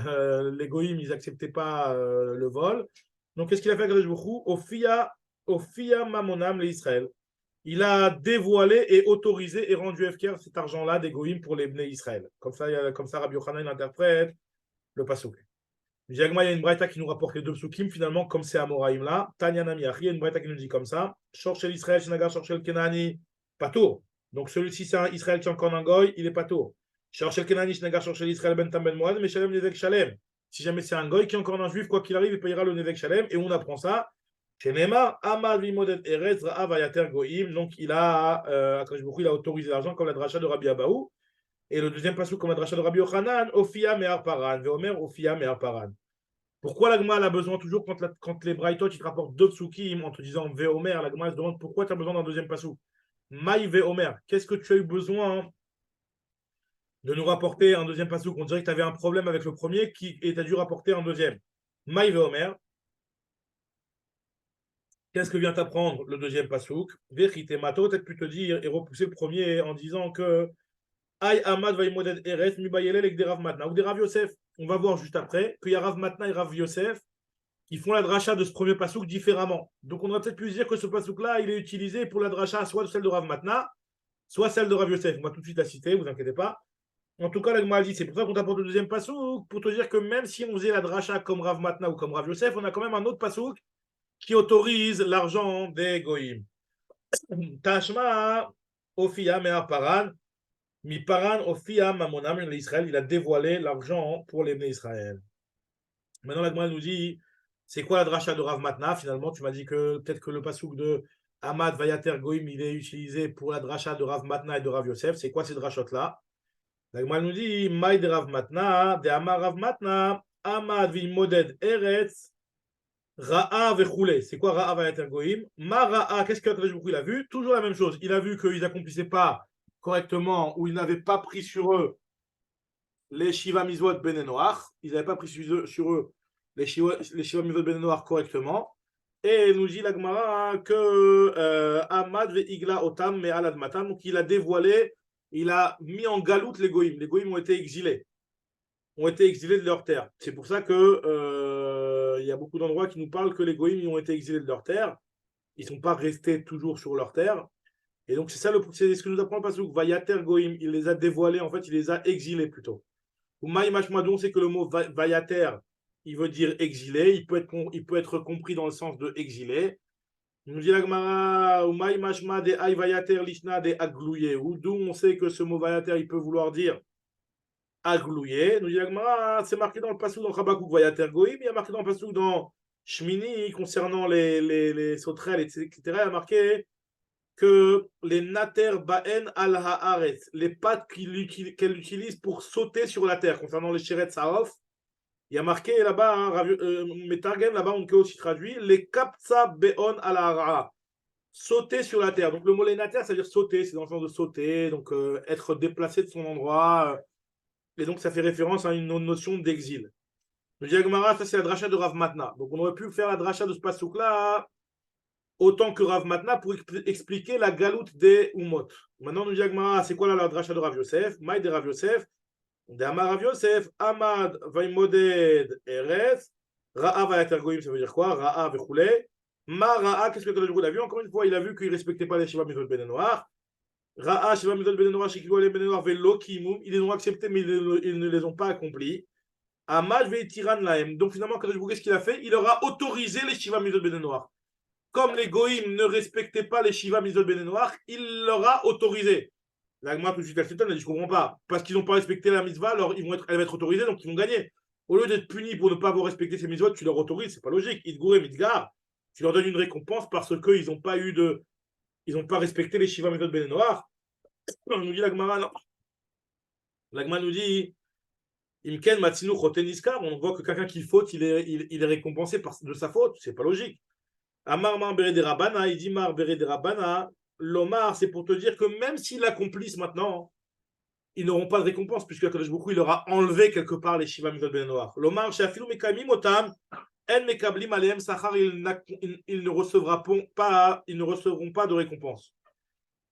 les Goïms, ils n'acceptaient pas le vol. Donc, qu'est-ce qu'il a fait, Akadosh Baruch Hu? Au Fia Mamonam, les Israël. Il a dévoilé et autorisé et rendu FKR cet argent-là des Goïms pour les Bnei Israël. Comme ça, Rabbi Yochanan interprète le Pasuk. Il y a une braïta qui nous rapporte les deux psukim, finalement, comme c'est Amoraïm là. Tanya Namiach, il y a une braïta qui nous dit comme ça. Shorshel Israël, Shinagar, Shorshel Kenani, Patour. Donc celui-ci, c'est un Israël qui est encore un goy, il est Patour. Shorshel Kenani, Shinagar, Shorshel Israël, Ben Tam Ben Moad, mais Shalem Nevek Shalem. Si jamais c'est un goy qui est encore un juif, quoi qu'il arrive, il payera le Nevek Shalem. Et on apprend ça. Shenema, Amad Vimodet Eretz, Ra'av Ayater Goïm. Donc il a autorisé l'argent comme la dracha de Rabbi Abaou. Et le deuxième passage comme la dracha de Rabbi Yochanan, Ofia Me'ar Paran. Veomer, Ofia Me'ar Paran. Pourquoi la Gemara a besoin toujours, quand les Braithot ils te rapportent deux psukim en te disant Veomer, la Gemara se demande pourquoi tu as besoin d'un deuxième passou. Maï Veomer, qu'est-ce que tu as eu besoin de nous rapporter un deuxième passou? On dirait que tu avais un problème avec le premier et tu as dû rapporter un deuxième. Maï Veomer, qu'est-ce que vient t'apprendre le deuxième passouk? Vérité, Mato, peut-être pu te dire et repousser le premier en disant que Aïe Ahmad va Moded Eres, Mibayelel et des Rav Matna ou des Rav Yosef. On va voir juste après qu'il y a Rav Matna et Rav Yosef qui font la dracha de ce premier passouk différemment. Donc on aurait peut-être pu se dire que ce passouk-là, il est utilisé pour la dracha soit celle de Rav Matna, soit celle de Rav Yosef. On va tout de suite la citer, vous inquiétez pas. En tout cas, la Gemara dit, c'est pour ça qu'on t'apporte le deuxième passouk, pour te dire que même si on faisait la dracha comme Rav Matna ou comme Rav Yosef, on a quand même un autre passouk qui autorise l'argent des goïms. Tashma, Ofia, Mea Paran, Mi Paran, Ofia, Mamonam, l'Israël, il a dévoilé l'argent pour les Israël. Maintenant, la Gemara nous dit, c'est quoi la dracha de Rav Matna? Finalement, tu m'as dit que peut-être que le pasouk de Amad Vayater Goïm, il est utilisé pour la dracha de Rav Matna et de Rav Yosef. C'est quoi ces drachot-là? La Gemara nous dit, Maï de Rav Matna, de Amar Rav Matna, Amad Vimoded Eretz, Ra'a Vechoulé. C'est quoi Ra'a Vayater Goïm? Ma Ra'a, qu'est-ce qu'il a vu? Toujours la même chose. Il a vu qu'ils n'accomplissaient pas correctement ou ils n'avaient pas pris sur eux les Shiva Mizvot Ben Noach. Ils n'avaient pas pris sur eux les Shiva Mizvot Ben Noach correctement. Et nous dit la Gemara que Amad Ve'igla Otam mais Alad Matam. Donc il a dévoilé, il a mis en galoute les Goïm. Les Goïm ont été exilés de leur terre. C'est pour ça que il y a beaucoup d'endroits qui nous parlent que les Goïm ont été exilés de leur terre. Ils ne sont pas restés toujours sur leur terre. Et donc c'est ce que nous apprend le pasuk. Vayater Goïm, il les a dévoilés, en fait, il les a exilés plutôt. Ou Maï Mashmadon, c'est que le mot Vayater, il veut dire exilé, il peut être compris dans le sens de exilé. Il nous dit la Gemara, ou Maï Mashma de Aï Vayater Lishna de Aglouye, ou d'où on sait que ce mot Vayater, il peut vouloir dire Aglouye. Nous dit la Gemara, c'est marqué dans le pasuk dans Chabakouk Vayater Goïm, il y a marqué dans le pasuk dans Shmini, concernant les sauterelles, etc. Il y a marqué que les nater ba'en al haaretz, les pattes qu'elle utilise pour sauter sur la terre, concernant les sheret saof, il y a marqué là-bas, hein, Metargem, là-bas on peut aussi traduire, les kapsa be'on al hara, sauter sur la terre. Donc le mot les nater, ça veut dire sauter, c'est dans le sens de sauter, donc être déplacé de son endroit, et donc ça fait référence à une notion d'exil. Le Diagmara, ça c'est la dracha de Rav Matna. Donc on aurait pu faire la dracha de ce pasouk-là autant que Rav Matna pour expliquer la galoute des Umot. Maintenant, nous disons, c'est quoi la dracha de Rav Yosef? Maï de Rav Yosef, de Amar Rav Yosef, Amad Vaimoded Eretz, Ra'a Vayater Goïm, ça veut dire quoi? Ra'a Vechoulé. Ma Ra'a, qu'est-ce que tu as vu? Encore une fois, il a vu qu'il ne respectait pas les Shiva Mizot Ben Noach. Ra'a, Shiva Mizot Ben Noach, Shikigou les Ben Noach, Velo Kimum, ils les ont acceptés, mais ils ne les ont pas accomplis. Amad Veitiran Laem. Donc finalement, qu'est-ce qu'il a fait? Il leur a autorisé les Shiva Mizot Ben Noach. Comme les Goïm ne respectaient pas les Shiva Mizot Ben Noach, il leur a autorisé. La Gemara tout de suite, elle s'étonne, elle dit, je ne comprends pas. Parce qu'ils n'ont pas respecté la mitzvah, alors elle va être autorisée, donc ils vont gagner. Au lieu d'être punis pour ne pas avoir respecté ces mitzvot, tu leur autorises, c'est pas logique. Idgouré, Midgar, tu leur donnes une récompense parce qu'ils n'ont pas respecté les Shiva Mizot Ben Noach. On nous dit la Gemara, non. La Gemara nous dit, Imken Matsinu Choteniskar, on voit que quelqu'un qui faute, il est récompensé de sa faute. C'est pas logique. Amar Mar Bere de Rabana, il dit Mar Bere de Rabana. L'Omar, c'est pour te dire que même s'ils l'accomplissent maintenant, ils n'auront pas de récompense, puisque Akadosh Baruch Hu, il aura enlevé quelque part les Shiva Mitzvot Ben Noach. L'Omar, Shafilu Mekamim Otam, En Mekablim Aleem Sachar, ils ne recevront pas de récompense.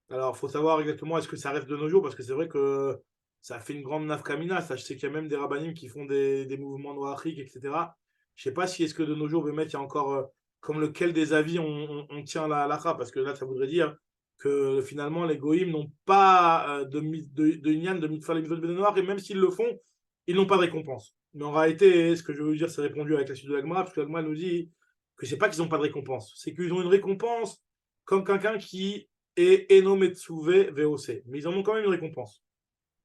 Alors, il faut savoir exactement est-ce que ça reste de nos jours, parce que c'est vrai que ça fait une grande nafkamina. Ça, je sais qu'il y a même des rabbinim qui font des mouvements noachiques, etc. Je ne sais pas si est-ce que de nos jours, il y a encore, comme lequel des avis on tient la halakha, parce que là, ça voudrait dire que finalement, les goïms n'ont pas de Inyan, de mitfar les mitzvot ben noir, et même s'ils le font, ils n'ont pas de récompense. Mais en réalité, ce que je veux dire, c'est répondu avec la suite de l'Agma, parce que l'Agma nous dit que c'est pas qu'ils n'ont pas de récompense, c'est qu'ils ont une récompense comme quelqu'un qui est Eno Metsuve VOC. Mais ils en ont quand même une récompense.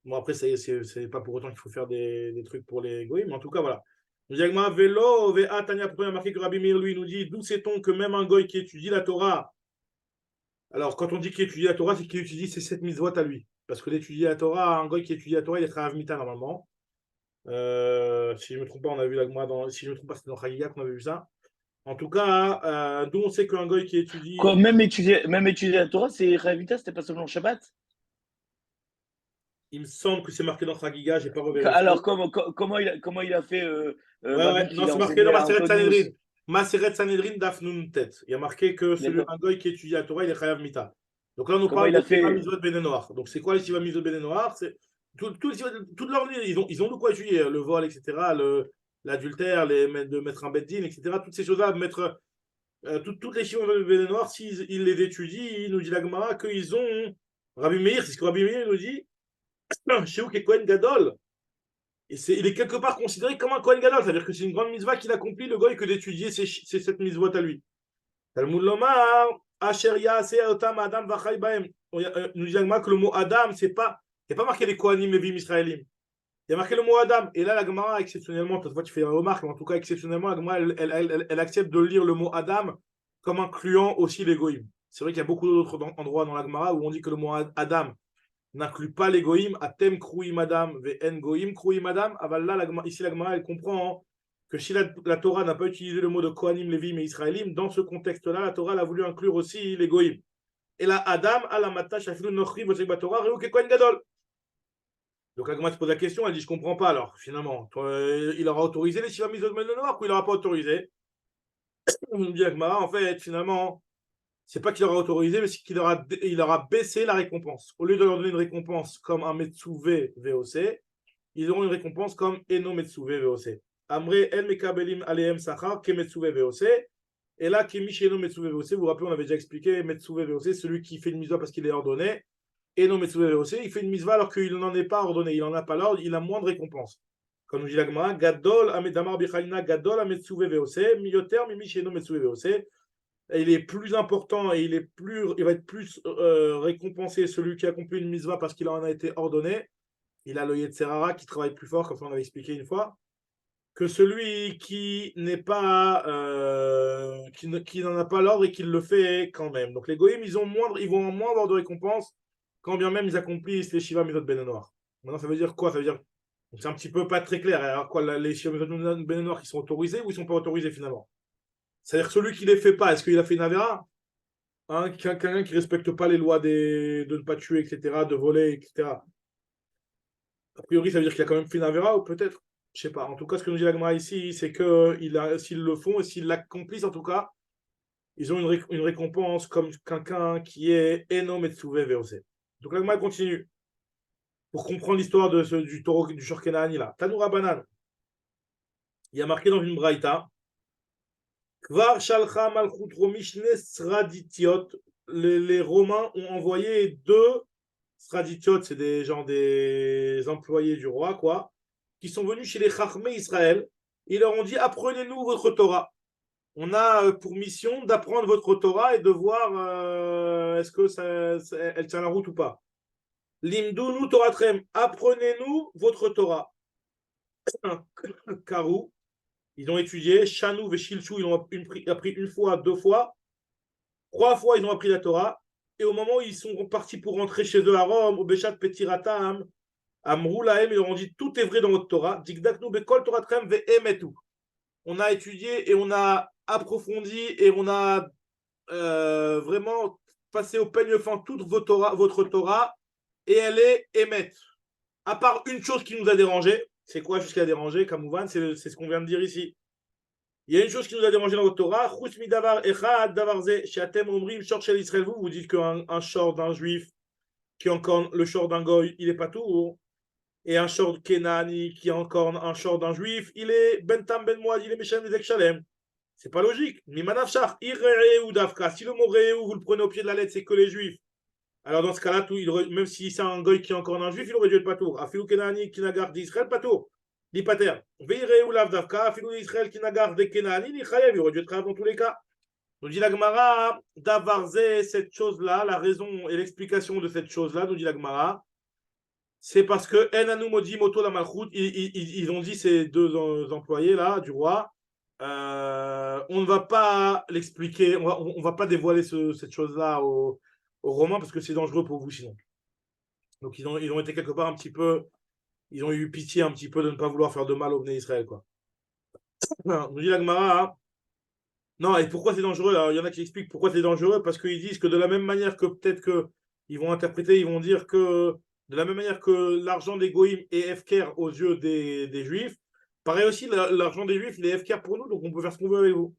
Bon, après, c'est pas pour autant qu'il faut faire des trucs pour les goïms, mais en tout cas, voilà. Nous dit Agma, Velo, Vea, Tania, pourquoi il y a marqué que Rabbi Meir, lui, nous dit d'où sait-on que même un goï qui étudie la Torah. Alors, quand on dit qu'il étudie la Torah, c'est qu'il étudie ces 7 mitzvot à lui. Parce que d'étudier la Torah, un goy qui étudie la Torah, il est Chayav Mita normalement. Si je ne me trompe pas, on a vu l'Agma dans. Si je ne me trompe pas, c'était dans Chagiga qu'on avait vu ça. En tout cas, d'où on sait qu'un goy qui étudie. Quoi, même étudier la Torah, c'est Ravita, c'était pas seulement Shabbat? Il me semble que c'est marqué dans Chagiga, j'ai pas revérifié. Alors, comment il a fait ouais, non, c'est marqué dans Maseret Sanhedrin. Maseret Sanhedrin Dafnun Tet. Il y a marqué que un goy qui étudie la Torah, il est Chayav Mita. Donc là, on nous parle de Shiva Mitzvot Ben Noach. Donc c'est quoi les Shiva Mitzvot Ben Noach? Toute leur vie, ils ont de quoi étudier. Le vol, etc., l'adultère, de mettre un beddin, etc. Toutes ces choses-là, mettre toutes les Shiva Mitzvot Ben Noach, s'ils les étudient, il nous dit la Gemara qu'ils ont. Rabbi Meir, c'est ce que Rabbi Meir nous dit. Sheouk et Kohen Gadol. Et il est quelque part considéré comme un Kohen Gadol. C'est-à-dire que c'est une grande mitzvah qu'il accomplit, le goy, que d'étudier ces 7 mitzvot à lui. Talmud Lomar. Nous disons que le mot Adam, il n'y a pas marqué les Kohanim, les Vim Israélim. Il y a marqué le mot Adam. Et là, la Gemara, exceptionnellement, toi, tu fais une remarque, mais en tout cas, exceptionnellement, la Gemara, elle accepte de lire le mot Adam comme incluant aussi les Goïm. C'est vrai qu'il y a beaucoup d'autres endroits dans la Gemara où on dit que le mot Adam n'inclut pas les Goïm. Atem Kruim Adam, V'en Goïm Kruim Adam. Aval là, ici, la Gemara, elle comprend que si la Torah n'a pas utilisé le mot de Kohanim, Lévim et Israélim, dans ce contexte-là, la Torah a voulu inclure aussi les Goïm. Et là, Adam, Alamata, Shafilu, Nochri, Vosek Torah, Réouk et Kohen Gadol. Donc la Gemara se pose la question, elle dit je ne comprends pas alors, finalement. Il aura autorisé les Shiva Mitzvot Ben Noach ou il n'aura pas autorisé? On nous dit la Gemara, en fait, finalement, c'est pas qu'il aura autorisé, mais c'est qu'il aura baissé la récompense. Au lieu de leur donner une récompense comme un Metsuve VOC, ils auront une récompense comme Eno Metsuve VOC. Amre El Mekabelim Aleem Sachar Kemetsuve VOC. Et là, Kemisheno Metsuve VOC, vous vous rappelez, on avait déjà expliqué, Metsuve VOC, celui qui fait une mitzvah parce qu'il est ordonné. Eno Metsuve VOC, il fait une mitzvah alors qu'il n'en est pas ordonné, il n'en a pas l'ordre, il a moins de récompense. Comme nous dit la Gemara, Gadol Amedamar Bichalina, Gadol Ametsuve VOC, Miyoter Mimisheno Metsuve VOC. Il est plus important et il va être plus récompensé celui qui a accompli une mitzvah parce qu'il en a été ordonné. Il a le Yetzerara qui travaille plus fort, comme ça on avait expliqué une fois, que celui qui n'est pas qui n'en a pas l'ordre et qui le fait quand même. Donc les goïms, ils vont moins avoir de récompense quand bien même ils accomplissent les Shiva Mitzvot Ben Noach. Maintenant, ça veut dire quoi? Ça veut dire c'est un petit peu pas très clair. Alors quoi, les Shiva Mitzvot Ben Noach, ils sont autorisés ou ils sont pas autorisés finalement? C'est-à-dire que celui qui les fait pas, est-ce qu'il a fait une avéra? Quelqu'un qui respecte pas les lois de ne pas tuer, etc., de voler, etc. A priori, ça veut dire qu'il a quand même fait une avéra ou peut-être? Je sais pas. En tout cas, ce que nous dit la Gemara ici, c'est que s'ils le font et s'ils l'accomplissent, en tout cas, ils ont une récompense comme quelqu'un qui est Eno Metsuve VOC. Donc la Gemara continue. Pour comprendre l'histoire du taureau du Shorkenani là. Tanoura Banan. Il y a marqué dans une braïta. Kvar Shalcha Malchut Romishne Sraditiot. Les Romains ont envoyé 2 Sraditiot, c'est des employés du roi, quoi, qui sont venus chez les Chachmei Israël. Ils leur ont dit apprenez-nous votre Torah. On a pour mission d'apprendre votre Torah et de voir est-ce que elle tient la route ou pas. Limdunu Toratrem, apprenez-nous votre Torah. Karou, ils ont étudié. Shanou Veshilchou, ils ont appris une fois, 2 fois. 3 fois, ils ont appris la Torah. Et au moment où ils sont partis pour rentrer chez eux à Rome, au Béchat Petiratam, Amrou lahem, ils leur ont dit tout est vrai dans votre Torah. Dikdaknu bekol toratrem ve'emetu. On a étudié et on a approfondi et on a vraiment passé au peigne fin toute votre Torah et elle est émette. À part une chose qui nous a dérangé, c'est quoi ce qui a dérangé, Kamouvan? C'est ce qu'on vient de dire ici. Il y a une chose qui nous a dérangé dans votre Torah. Vous dites qu'un short d'un juif, qui est encore le short d'un goy, il est pas tout. Et un short kenani, qui est encore un short d'un juif, il est bentam ben moad, il est méchant des shalem. C'est pas logique. Mimanafshar, ou dafka. Si le mot reu, vous le prenez au pied de la lettre, c'est que les juifs. Alors dans ce cas-là, même si c'est un goy qui est encore un juif, il aurait dû être pas tout. Afilou kenani, qui n'a gardé d'Israël, pas tout. L'hypater. Veireu lav dafka, afilou d'Israël qui n'a gardé kenani, ni chayev, il aurait dû être dans tous les cas. Nous dit la Gemara, d'avarze cette chose-là, la raison et l'explication de cette chose-là, nous dit la Gemara, c'est parce que Enanu Modi Moto la Malchut, ils ont dit ces deux employés là du roi, on ne va pas l'expliquer, on va pas dévoiler cette chose-là aux Romains parce que c'est dangereux pour vous sinon. Donc ils ont été quelque part un petit peu, ils ont eu pitié un petit peu de ne pas vouloir faire de mal au Bnei Israël quoi. Nous dit la Gemara, non, et pourquoi c'est dangereux? Alors, il y en a qui expliquent pourquoi c'est dangereux, parce qu'ils disent que de la même manière que peut-être qu'ils vont interpréter, ils vont dire que de la même manière que l'argent des goïms est efker aux yeux des juifs, pareil aussi, l'argent des juifs, il est efker pour nous, donc on peut faire ce qu'on veut avec vous.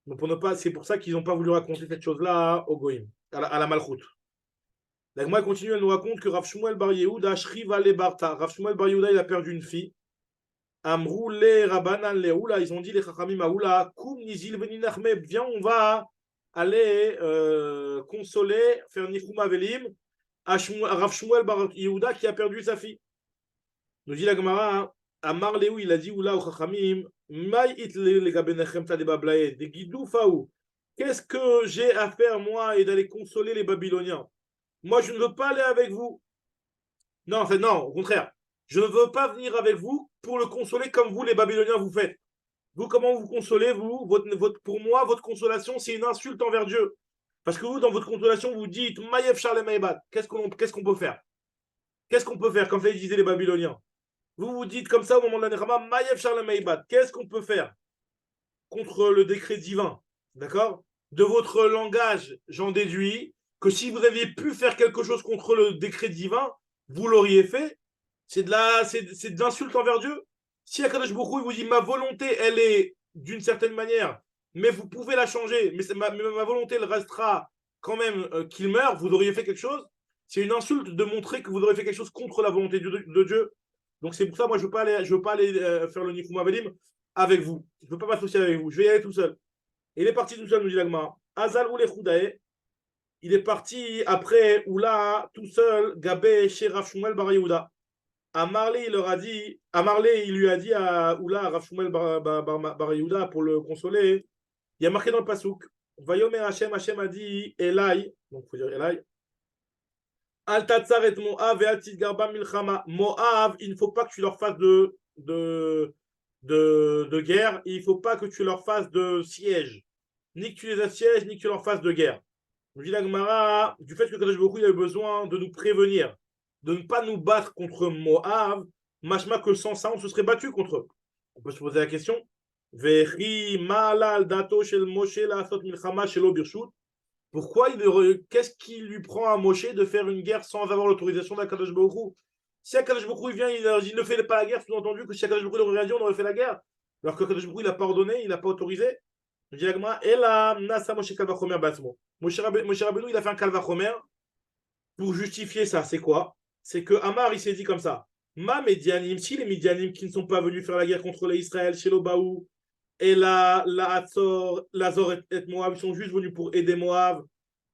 Donc c'est pour ça qu'ils n'ont pas voulu raconter cette chose-là aux goïms, à la malchoute. La Gemara continue, elle nous raconte que Rav Shmuel Bar Yehuda, Shriva le Barta, Rav Shmuel Bar Yehuda, il a perdu une fille. Amrou le Rabanan le Oula, ils ont dit les Chachamim à Oula, Koum Nizil Veninachme, viens, on va aller consoler, faire Nichum Avelim à Rav Shmuel Bar Yehuda qui a perdu sa fille. Nous dit la Gemara, Amar Leou, il a dit Oula au Chachamim, Maï it le Gabenechem ta de Bablae, de Gidou Faou, qu'est-ce que j'ai à faire moi et d'aller consoler les Babyloniens? Moi je ne veux pas aller avec vous. Non, en fait, non, au contraire. Je ne veux pas venir avec vous pour le consoler comme vous, les Babyloniens, vous faites. Vous, comment vous consolez, vous pour moi, votre consolation, c'est une insulte envers Dieu. Parce que vous, dans votre consolation, vous dites Maïef Charles Maïbad. Qu'est-ce qu'on peut faire? Qu'est-ce qu'on peut faire, comme ça disaient les Babyloniens? Vous dites comme ça au moment de la Nechama Maïef Charles Maïbad. Qu'est-ce qu'on peut faire contre le décret divin? D'accord? De votre langage, j'en déduis que si vous aviez pu faire quelque chose contre le décret divin, vous l'auriez fait. C'est de l'insulte envers Dieu. Si Akadosh Baruch Hu vous dit ma volonté, elle est d'une certaine manière, mais vous pouvez la changer, mais ma volonté, elle restera quand même qu'il meure, vous auriez fait quelque chose. C'est une insulte de montrer que vous auriez fait quelque chose contre la volonté de Dieu. Donc c'est pour ça, moi, je ne veux pas aller faire le Nichum Avelim avec vous. Je ne veux pas m'associer avec vous. Je vais y aller tout seul. Et il est parti tout seul, nous dit l'Agma. Azal ou les Choudae. Il est parti après Oula, tout seul, Gabé, chez Rav Shmuel Bar Yehuda. Amarlé, il lui a dit à Oula, Rav Shmuel Bar Yehuda, pour le consoler, il y a marqué dans le Passouk, Vayomer Hashem, Hashem a dit, Elai, donc il faut dire Elai, Al tatzar et Moav et al titgarba milchama. Moav, il ne faut pas que tu leur fasses de guerre, il ne faut pas que tu leur fasses de siège, ni que tu les assièges, ni que tu leur fasses de guerre. Je dis la Gemara, du fait que Kadosh Baruch Hu, il a besoin de nous prévenir, de ne pas nous battre contre Moab, machma que sans ça, on se serait battu contre eux. On peut se poser la question. Pourquoi qu'est-ce qui lui prend à Moshe de faire une guerre sans avoir l'autorisation d'Akadosh Baruch Hu? Si Akadosh Baruch Hu vient, il ne fait pas la guerre, sous-entendu que si Akadosh Baruch Hu aurait rien dit, on aurait fait la guerre. Alors que Akadosh Baruch Hu, il n'a pas ordonné, il n'a pas autorisé. Je dis la Gemara, et là, Nasa Moshe Kalvachomer Batsmo. Moshe Rabbeinu, il a fait un Kalvachomer pour justifier ça. C'est quoi? C'est que Amar, il s'est dit comme ça. Ma Médianim, si les Médianim qui ne sont pas venus faire la guerre contre les Israël, chez l'Obaou, et la Hatzor, Lazor et Moab, ils sont juste venus pour aider Moab.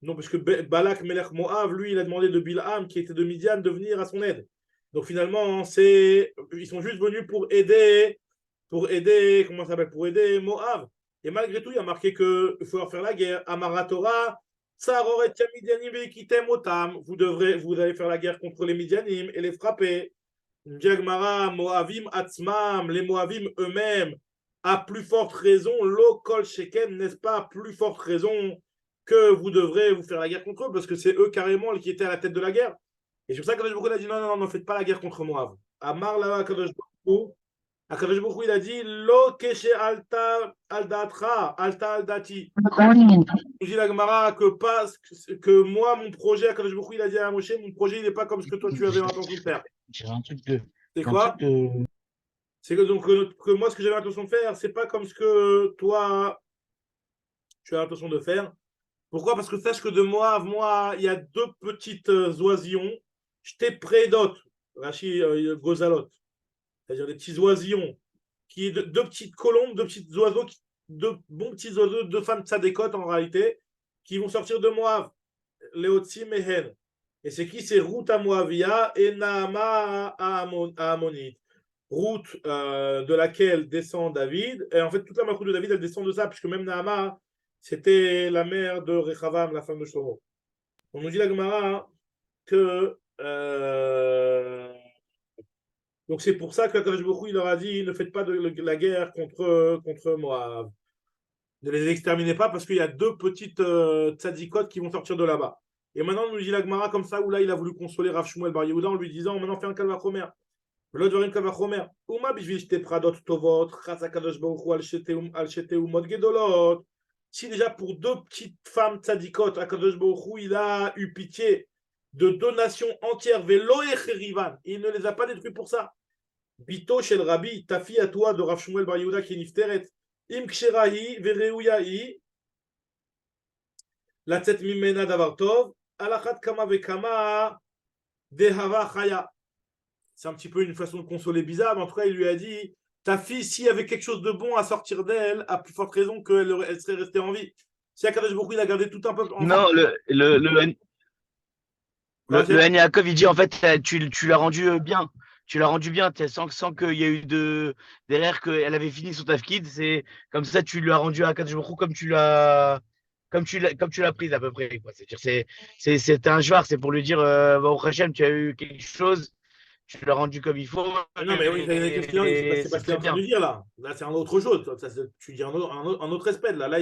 Non, parce que Balak Melech Moab, lui, il a demandé de Bilham, qui était de Midian, de venir à son aide. Donc finalement, ils sont juste venus pour aider, comment ça s'appelle? Pour aider Moab. Et malgré tout, il y a marqué qu'il faut leur faire la guerre. Amaratora, vous allez faire la guerre contre les Midianim et les frapper. Moavim Atzmam, les Moavim eux-mêmes, à plus forte raison, Lokol Shekem, n'est-ce pas, à plus forte raison que vous devrez vous faire la guerre contre eux, parce que c'est eux carrément qui étaient à la tête de la guerre. Et c'est pour ça qu'Akadosh Baruch Hu, il a dit non, non, non, ne faites pas la guerre contre Moab. Amar là, Akadosh Baruch Hu, il a dit Lo keshe alta al datra, alta al dati. Il dit la Gemara que moi, mon projet, Akadosh Baruch Hu, il a dit à Moshe, mon projet, il n'est pas comme ce que toi, tu avais l'intention de faire. J'ai un truc de. C'est quoi? C'est que, donc, que moi, ce que j'avais l'intention de faire, c'est pas comme ce que toi, tu as l'intention de faire. Pourquoi? Parce que sache que de moi, il y a deux petites oisillons. J'étais prédot, Rachi Gozalot, c'est-à-dire des petits oisillons, deux petites colombes, deux petits oiseaux, deux bons petits oiseaux, deux femmes tzadékot en réalité, qui vont sortir de Moab, Léotsim et Hen. Et c'est qui? C'est Ruth à Moavia et Naama à Ammonite. Ruth de laquelle descend David. Et en fait, toute la malchoute de David, elle descend de ça, puisque même Naama, c'était la mère de Rechavam, la femme de Shlomo. On nous dit la Gemara que donc c'est pour ça que Akadosh Baruch Hu, il leur a dit ne faites pas la guerre contre Moab. Ne les exterminez pas parce qu'il y a deux petites tzadikot qui vont sortir de là-bas. Et maintenant, on nous dit la Gemara comme ça, où là, il a voulu consoler Rav Shmuel Bar Yehuda en lui disant maintenant fais un kalvachomer. L'autre dvarim kalvachomer. Uma bishvil shte pradot tovot, chas Akadosh Baruch Hu al shete umot gedolot. Si déjà pour deux petites femmes tzadikot, Akadosh Baruch Hu, il a eu pitié de deux nations entières, Velo et Cherivan, il ne les a pas détruits pour ça. Bito shel Rabbi, ta fille à toi de Rav Shmuel Bar Yehuda qui est nifteret, im ksherahi vereuyahi, la tzet mimena davar tov, alachat kama vekama dehava chaya. C'est un petit peu une façon de consoler bizarre, mais en tout cas, il lui a dit ta fille, s'il y avait quelque chose de bon à sortir d'elle, à plus forte raison qu'elle serait restée en vie. Si Akadosh Baruch Hu, il a gardé tout un peuple en vie. Non, le Han Yaakov, il dit en fait, tu l'as rendu bien. Tu l'as rendu bien, sans qu'il y ait eu derrière qu'elle avait fini son tafkid. C'est comme ça, tu lui as rendu à Akadosh Baruch Hu comme tu l'as prise à peu près. Quoi. C'est un joueur, c'est pour lui dire au Hachem, tu as eu quelque chose, tu l'as rendu comme il faut. Non, mais oui, c'est pas ce qu'il est en train de dire là. Là, c'est un autre chose. Tu dis un autre aspect. Là,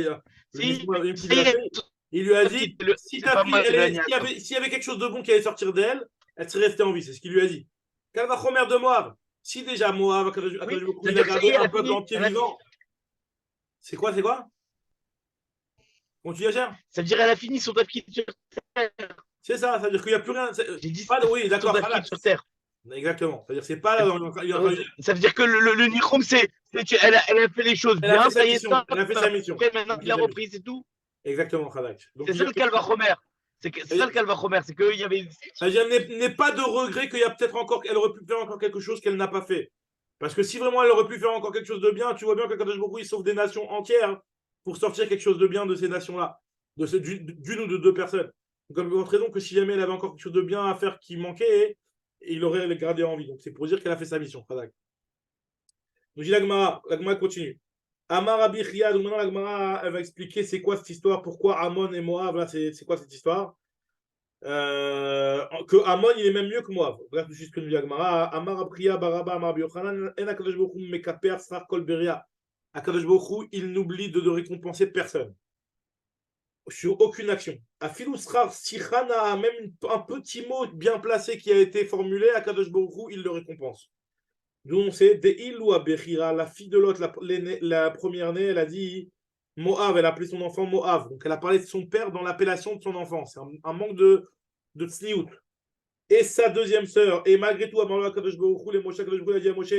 il lui a dit si ta fille, s'il y avait quelque chose de bon qui allait sortir d'elle, elle serait restée en vie. C'est ce qu'il lui a dit. Kalvachomer de Moab. Si déjà Moab, il a gardé un peuple entier vivant. C'est quoi? Continue à cher. Ça veut dire qu'elle a fini son tafkid sur terre. C'est ça, ça veut dire qu'il n'y a plus rien. J'ai dit oui, d'accord. Sur terre. Exactement. C'est-à-dire c'est pas là. Ça veut dire que le Nichom, elle a fait les choses bien. Ça y est, elle a fait sa mission. Maintenant, il a repris, c'est tout. Exactement, Khadak. C'est ça le Kalvachomer. C'est ça le Kalvachomer. C'est qu'il y avait. C'est-à-dire n'aie pas de regret qu'il y a peut-être encore, qu'elle aurait pu faire encore quelque chose qu'elle n'a pas fait. Parce que si vraiment elle aurait pu faire encore quelque chose de bien, tu vois bien que Kadosh Baruch Hu, il sauve des nations entières pour sortir quelque chose de bien de ces nations-là, d'une ou de deux personnes. Donc, comme votre raison que si jamais elle avait encore quelque chose de bien à faire qui manquait, il aurait les gardé en vie. Donc c'est pour dire qu'elle a fait sa mission. Khadak. Nous dit la Gemara continue. Amar Rabbi Chia, donc maintenant la Gemara, elle va expliquer c'est quoi cette histoire, pourquoi Ammon et Moab, là c'est quoi cette histoire que Ammon il est même mieux que Moab. Bref, c'est ce que nous dit la Gemara. Amar Rabbi Chia, Baraba, Amar Biochanan, En Akadosh Baruch Hu mekaper srar kol beria. Akadosh Baruch Hu, il n'oublie de récompenser personne sur aucune action. Afilou srar sichana, même un petit mot bien placé qui a été formulé, Akadosh Baruch Hu, il le récompense. D'où on sait, Deilou Abechira, la fille de l'autre, la première née, elle a dit Moab, elle a appelé son enfant Moab. Donc elle a parlé de son père dans l'appellation de son enfant. C'est un manque de tsniout. Et sa deuxième sœur, et malgré tout, Amarlo Akadosh Baruch Hu, les Moshe Akadosh Baruch Hu a dit à Moshe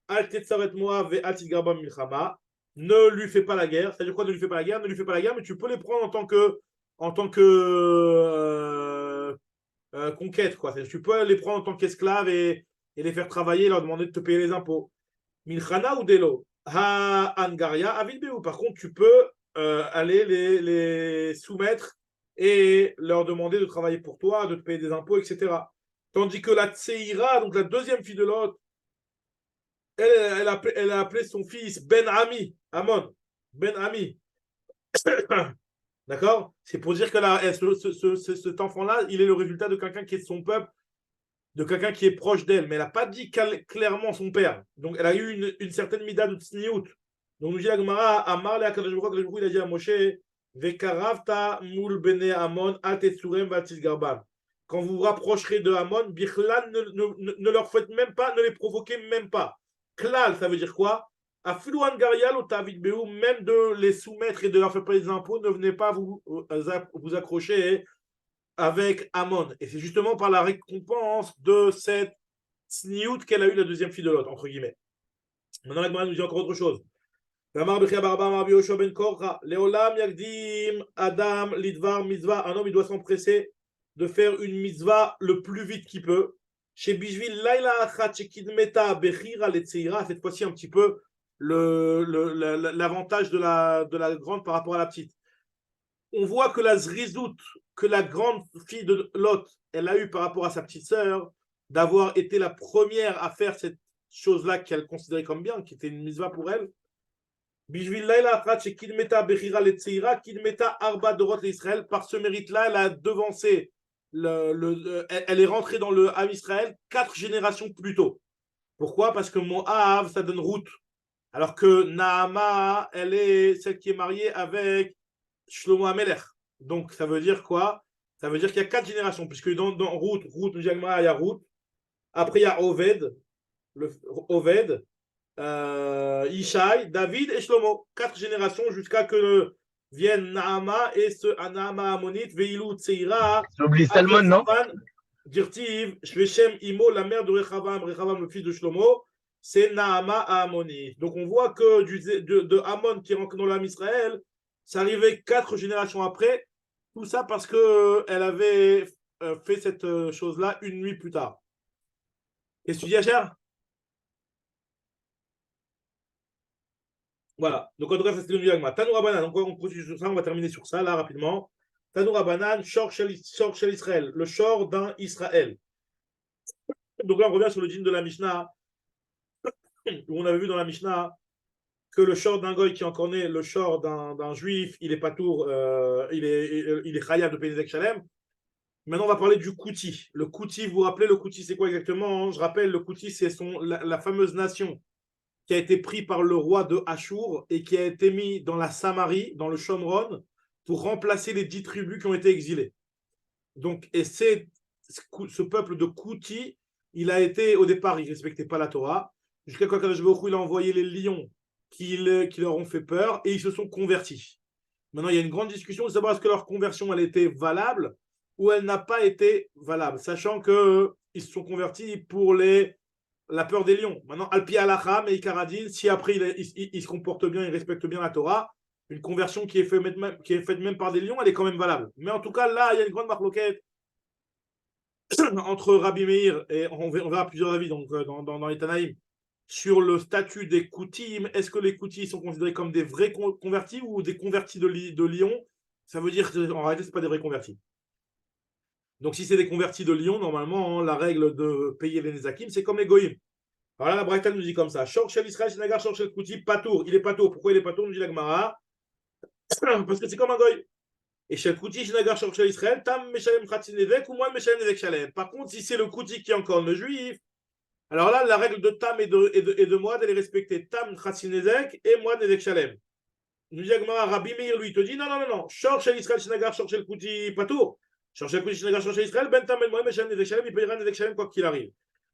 Al tetzaret Moab ve al tigarba milchama. Ne lui fais pas la guerre. C'est-à-dire quoi, ne lui fais pas la guerre? Ne lui fais pas la guerre, mais tu peux les prendre en tant que conquête, quoi. Tu peux les prendre en tant qu'esclaves et les faire travailler, leur demander de te payer les impôts. Milchana ou Delo, Ha Angaria, Avilbeu. Par contre, tu peux aller les soumettre et leur demander de travailler pour toi, de te payer des impôts, etc. Tandis que la Tseira, donc la deuxième fille de Lot, elle a appelé son fils Ben Ami, Amon, Ben Ami. D'accord? C'est pour dire que cet enfant-là, il est le résultat de quelqu'un qui est de son peuple, de quelqu'un qui est proche d'elle, mais elle n'a pas dit clairement son père. Donc, elle a eu une certaine mida de tsniout. Donc, nous dit la Gemara, Amar le Akadosh Baruch Hu, il a dit à Moshe, Vekaravta mul bene Amon atetsurem vatisgarban. quand vous vous rapprocherez de Hamon, Bichlal, ne leur faites même pas, ne les provoquez même pas. Klal, ça veut dire quoi? À Filouan Garial, au Tavid Béou, même de les soumettre et de leur faire payer des impôts, ne venez pas vous accrocher avec Hamon. Et c'est justement par la récompense de cette sniout qu'elle a eu la deuxième fille de Lot, entre guillemets. Maintenant, la Gemara nous dit encore autre chose. Adam, Lidvar, Mitzvah. Un homme, il doit s'empresser de faire une mitzvah le plus vite qu'il peut. Chez Bishvil, Laila Achat, Shekidmeta, Bechira, Letzeira, cette fois-ci un petit peu l'avantage de la grande par rapport à la petite. On voit que la zrizout, que la grande fille de Lot, elle a eu par rapport à sa petite sœur, d'avoir été la première à faire cette chose-là qu'elle considérait comme bien, qui était une mitzvah pour elle. Par ce mérite-là, elle a devancé, elle est rentrée dans le Ham Israël 4 générations plus tôt. Pourquoi? Parce que Moab, ça donne route. Alors que Naama, elle est celle qui est mariée avec Shlomo HaMelech. Donc, ça veut dire quoi? Ça veut dire qu'il y a 4 générations, puisque dans route, il y a route. Après, il y a Oved, Ishaï, David et Shlomo. 4 générations jusqu'à que vienne Naama et ce Naama Ammonite, Veilou Tseira. J'oublie Salmon, non? Dirtiv, Shvechem Imo, la mère de Rechavam, le fils de Shlomo, c'est Naama Ammonite. Donc on voit que de Ammon qui rentre dans l'âme Israël, ça arrivait 4 générations après. Tout ça parce qu'elle avait fait cette chose-là une nuit plus tard. Qu'est-ce que tu dis, Acher? Voilà. Donc, en tout cas, ça c'était le Yagma. Tanoura Banan. Donc, on continue sur ça. On va terminer sur ça, là, rapidement. Tanoura Banan, Shor Shel Israël. Le Shor d'un Israël. Donc, là, on revient sur le dîme de la Mishnah. Où on avait vu dans la Mishnah que le Shor d'un Goy qui est encore né, le Shor d'un Juif, il est pas tour, il est Chayav de Pénézek Shalem. Maintenant, on va parler du Kouti. Le Kouti, vous vous rappelez, le Kouti, c'est quoi exactement? Je rappelle, le Kouti, c'est la fameuse nation qui a été pris par le roi de Achour et qui a été mis dans la Samarie, dans le Shomron, pour remplacer les 10 tribus qui ont été exilées. Donc, et ce peuple de Kouti, il a été, au départ, il ne respectait pas la Torah, jusqu'à quand Kadosh Baruch Hu, il a envoyé les lions qui leur ont fait peur et ils se sont convertis. Maintenant, il y a une grande discussion de savoir est-ce que leur conversion, elle était valable ou elle n'a pas été valable, sachant qu'ils se sont convertis pour la peur des lions. Maintenant, Alpi Alacham et Ikaradin, si après il se comporte bien, il respecte bien la Torah, une conversion qui est faite même par des lions, elle est quand même valable. Mais en tout cas, là, il y a une grande marloquette entre Rabbi Meir et on verra plusieurs avis donc, dans les Tanaïm sur le statut des Koutim. Est-ce que les Koutis sont considérés comme des vrais convertis ou des convertis de lions? Ça veut dire qu'en réalité, ce n'est pas des vrais convertis. Donc, si c'est des convertis de Lyon, normalement, la règle de payer les Nezakim, c'est comme les Goïm. Alors là, la Braïta nous dit comme ça. Shor Shel Israël, Shinagar, Shor Shel Kouti, Patour. Il est Patour. Pourquoi il est Patour? Nous dit la Gemara. Parce que c'est comme un Goï. Et Shel Kouti, Shinagar, Shor Shel Israël, Tam Meshalem Khatin Nevek ou moins Meshalem Nevek Shalem. Par contre, si c'est le Kouti qui est encore le juif, alors là, la règle de Tam et de Moad, elle est respectée. Tam Khatin Nevek et Moad Nevek Shalem. Nous dit la Gemara, Rabbi Meir, lui, te dit non. Shor Shel Israël, Shinagar, Shor Shel Kouti, Patour. Chercher Israël, Ben Tam Ben Meshalem Nevek Shalem, il payera Nevek Shalem quoi qu'il arrive.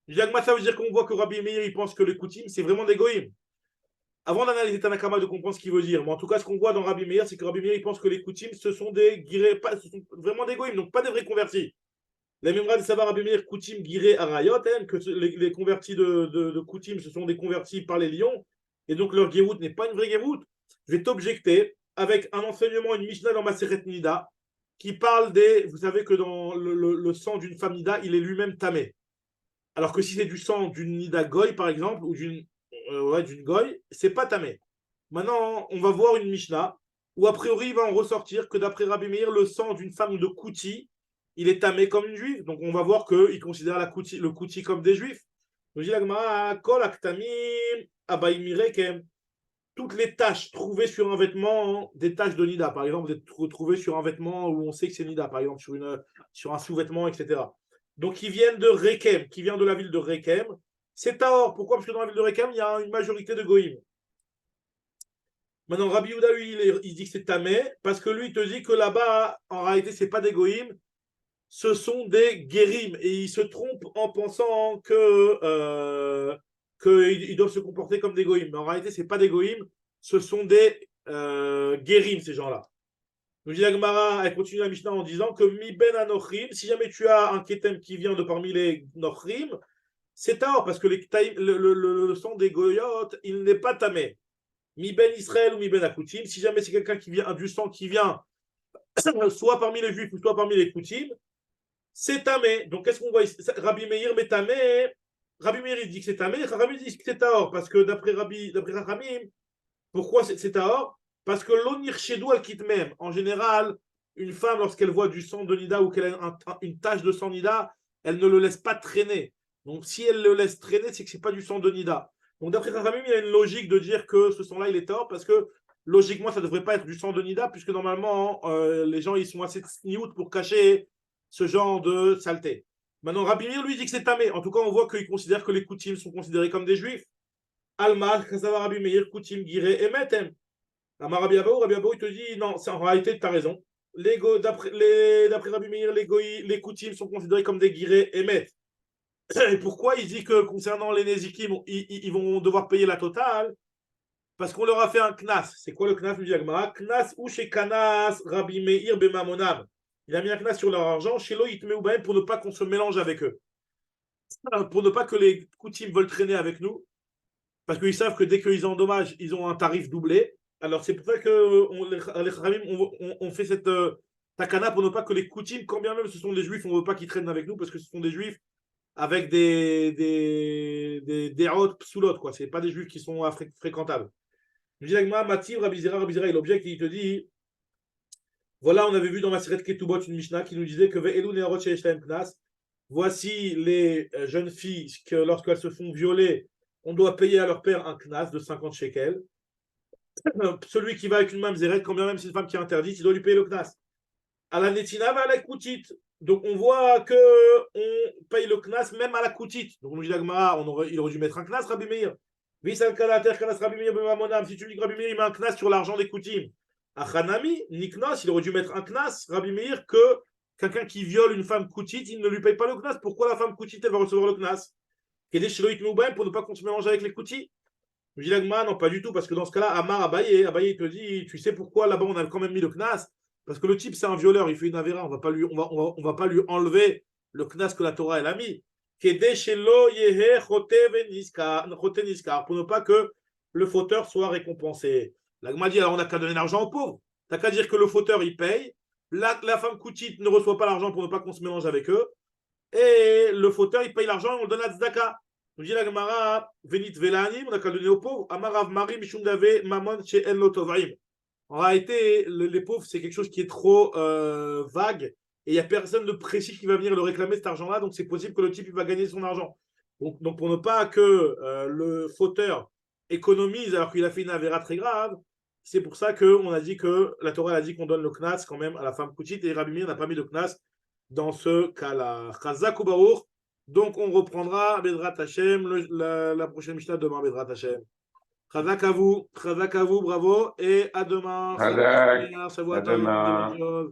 Ça veut dire qu'on voit que Rabbi Meir, il pense que les Koutim, c'est vraiment des Goïm. Avant d'analyser Tanakama, de comprendre ce qu'il veut dire, mais en tout cas, ce qu'on voit dans Rabbi Meir, c'est que Rabbi Meir, il pense que les Koutim, ce sont ce sont vraiment des Goïm, donc pas des vrais convertis. La même de savoir Rabbi Meir, Koutim, Giré, Arayot, que les convertis de Koutim, ce sont des convertis par les lions, et donc leur Gérout n'est pas une vraie Gérout. Je vais t'objecter avec un enseignement, une Mishnah dans Maseret Nida, qui parle vous savez que dans le sang d'une femme Nida, il est lui-même tamé. Alors que si c'est du sang d'une Nida Goy, par exemple, ou d'une Goy, c'est pas tamé. Maintenant, on va voir une Mishnah où a priori, il va en ressortir que d'après Rabbi Meir, le sang d'une femme de Kouti, il est tamé comme une juive. Donc on va voir qu'il considère le Kouti comme des juifs. Donc il dit la Gemara, Kol aktamim abayim mirekem. Toutes les taches trouvées sur un vêtement, des taches de Nida, par exemple, vous êtes trouvées sur un vêtement où on sait que c'est Nida, par exemple, sur un sous-vêtement, etc. Donc, qui viennent de Rekem, qui vient de la ville de Rekem, c'est Tahor. Pourquoi? Parce que dans la ville de Rekem, il y a une majorité de Goïm. Maintenant, Rabbi Yehuda, lui, il dit que c'est Tamé, parce que lui, il te dit que là-bas, en réalité, ce n'est pas des Goïm, ce sont des guérim. Et ils se trompent en pensant qu'ils doivent se comporter comme des goïms. Mais en réalité, ce n'est pas des goïms, ce sont des guérim, ces gens-là. Nous dit la Gemara, elle continue la Mishnah en disant que mi ben anochrim, si jamais tu as un ketem qui vient de parmi les nochrim, c'est taor, parce que le sang des goyotes, il n'est pas tamé. Mi ben Israël ou mi ben akoutim, si jamais c'est quelqu'un qui vient du sang qui vient soit parmi les juifs ou soit parmi les koutim, c'est tamé. Donc qu'est-ce qu'on voit ici? Rabbi Meir met tamé. Rabbi Meir il dit que c'est tamé, Rabbi dit que c'est taor, parce que d'après Rachamim, pourquoi c'est taor? Parce que l'onir shedou al quitte même. En général, une femme, lorsqu'elle voit du sang de nida ou qu'elle a une tache de sang nida, elle ne le laisse pas traîner. Donc, si elle le laisse traîner, c'est que ce n'est pas du sang de nida. Donc, d'après Rachamim, il y a une logique de dire que ce sang-là, il est tort, parce que logiquement, ça ne devrait pas être du sang de nida, puisque normalement, les gens, ils sont assez sniout pour cacher ce genre de saleté. Maintenant, Rabbi Meir, lui, dit que c'est tamé. En tout cas, on voit qu'il considère que les koutim sont considérés comme des juifs. Alma, Chazava Rabbi Meir, koutim, giré et metem. Rabbi Abaou, il te dit non, en réalité, tu as raison. D'après Rabbi Meir, les koutim sont considérés comme des guirés émet. Et pourquoi il dit que concernant les nézikim, ils vont devoir payer la totale? Parce qu'on leur a fait un knas. C'est quoi le knas, nous dit Agmara? Knas ou chez Kanas Rabbi Meir Bemamonam. Il a mis un knas sur leur argent, chez Lo Yitmeubahem, pour ne pas qu'on se mélange avec eux. Pour ne pas que les koutim veulent traîner avec nous. Parce qu'ils savent que dès qu'ils endommagent, ils ont un tarif doublé. Alors, c'est pour ça que les Khamim ont fait cette takana pour ne pas que les Koutim, quand bien même ce sont des Juifs, on ne veut pas qu'ils traînent avec nous parce que ce sont des Juifs avec des hautes psoulot, quoi. Ce n'est pas des Juifs qui sont fréquentables. Je dis Agma, Mativ, Rabizera, il objecte et il te dit voilà, on avait vu dans ma série de Ketubot une Mishnah qui nous disait que Ve'elu Neharot She'eshtaem Knas. Voici les jeunes filles que lorsqu'elles se font violer, on doit payer à leur père un Knas de 50 shekels. Celui qui va avec une mamzeret, quand bien même c'est une femme qui est interdite, il doit lui payer le knas. À la netina, va à la koutit. Donc on voit qu'on paye le knas même à la koutit. Donc on dit d'Agmara, il aurait dû mettre un knas, Rabbi Meir. Si tu dis que Rabbi Meir il met un knas sur l'argent des koutim, à Hanami, Niknas, il aurait dû mettre un knas, Rabbi Meir, que quelqu'un qui viole une femme koutit, il ne lui paye pas le knas. Pourquoi la femme koutit, elle va recevoir le knas? Pour ne pas qu'on se mélange avec les koutis. Je dis l'agma, non, pas du tout, parce que dans ce cas-là, Amar Abaye, il te dit, tu sais pourquoi là-bas on a quand même mis le knas? Parce que le type, c'est un violeur, il fait une avéra, on va pas lui enlever le knas que la Torah elle a mis. Pour ne pas que le fauteur soit récompensé. L'agma dit, alors on n'a qu'à donner l'argent aux pauvres. T'as qu'à dire que le fauteur il paye, la femme koutite ne reçoit pas l'argent pour ne pas qu'on se mélange avec eux, et le fauteur il paye l'argent et on le donne à Tzedaka. Nous dit la Gemara, Venit Velanim, on a qu'à donner aux pauvres. Amarav Mari Mishum Dave Mamon chez El Lotovaim. En réalité, les pauvres, c'est quelque chose qui est trop vague et il n'y a personne de précis qui va venir le réclamer cet argent-là, donc c'est possible que le type il va gagner son argent. Donc pour ne pas que le fauteur économise alors qu'il a fait une avéra très grave, c'est pour ça qu'on a dit que la Torah a dit qu'on donne le knas quand même à la femme koutite et Rabbi Meir n'a pas mis le knas dans ce cas-là. Chazak ou Baruch. Donc, on reprendra Bedrat Hashem, la prochaine Mishnah demain, Bedrat Hashem. Chazak à vous, bravo, et à demain. À demain.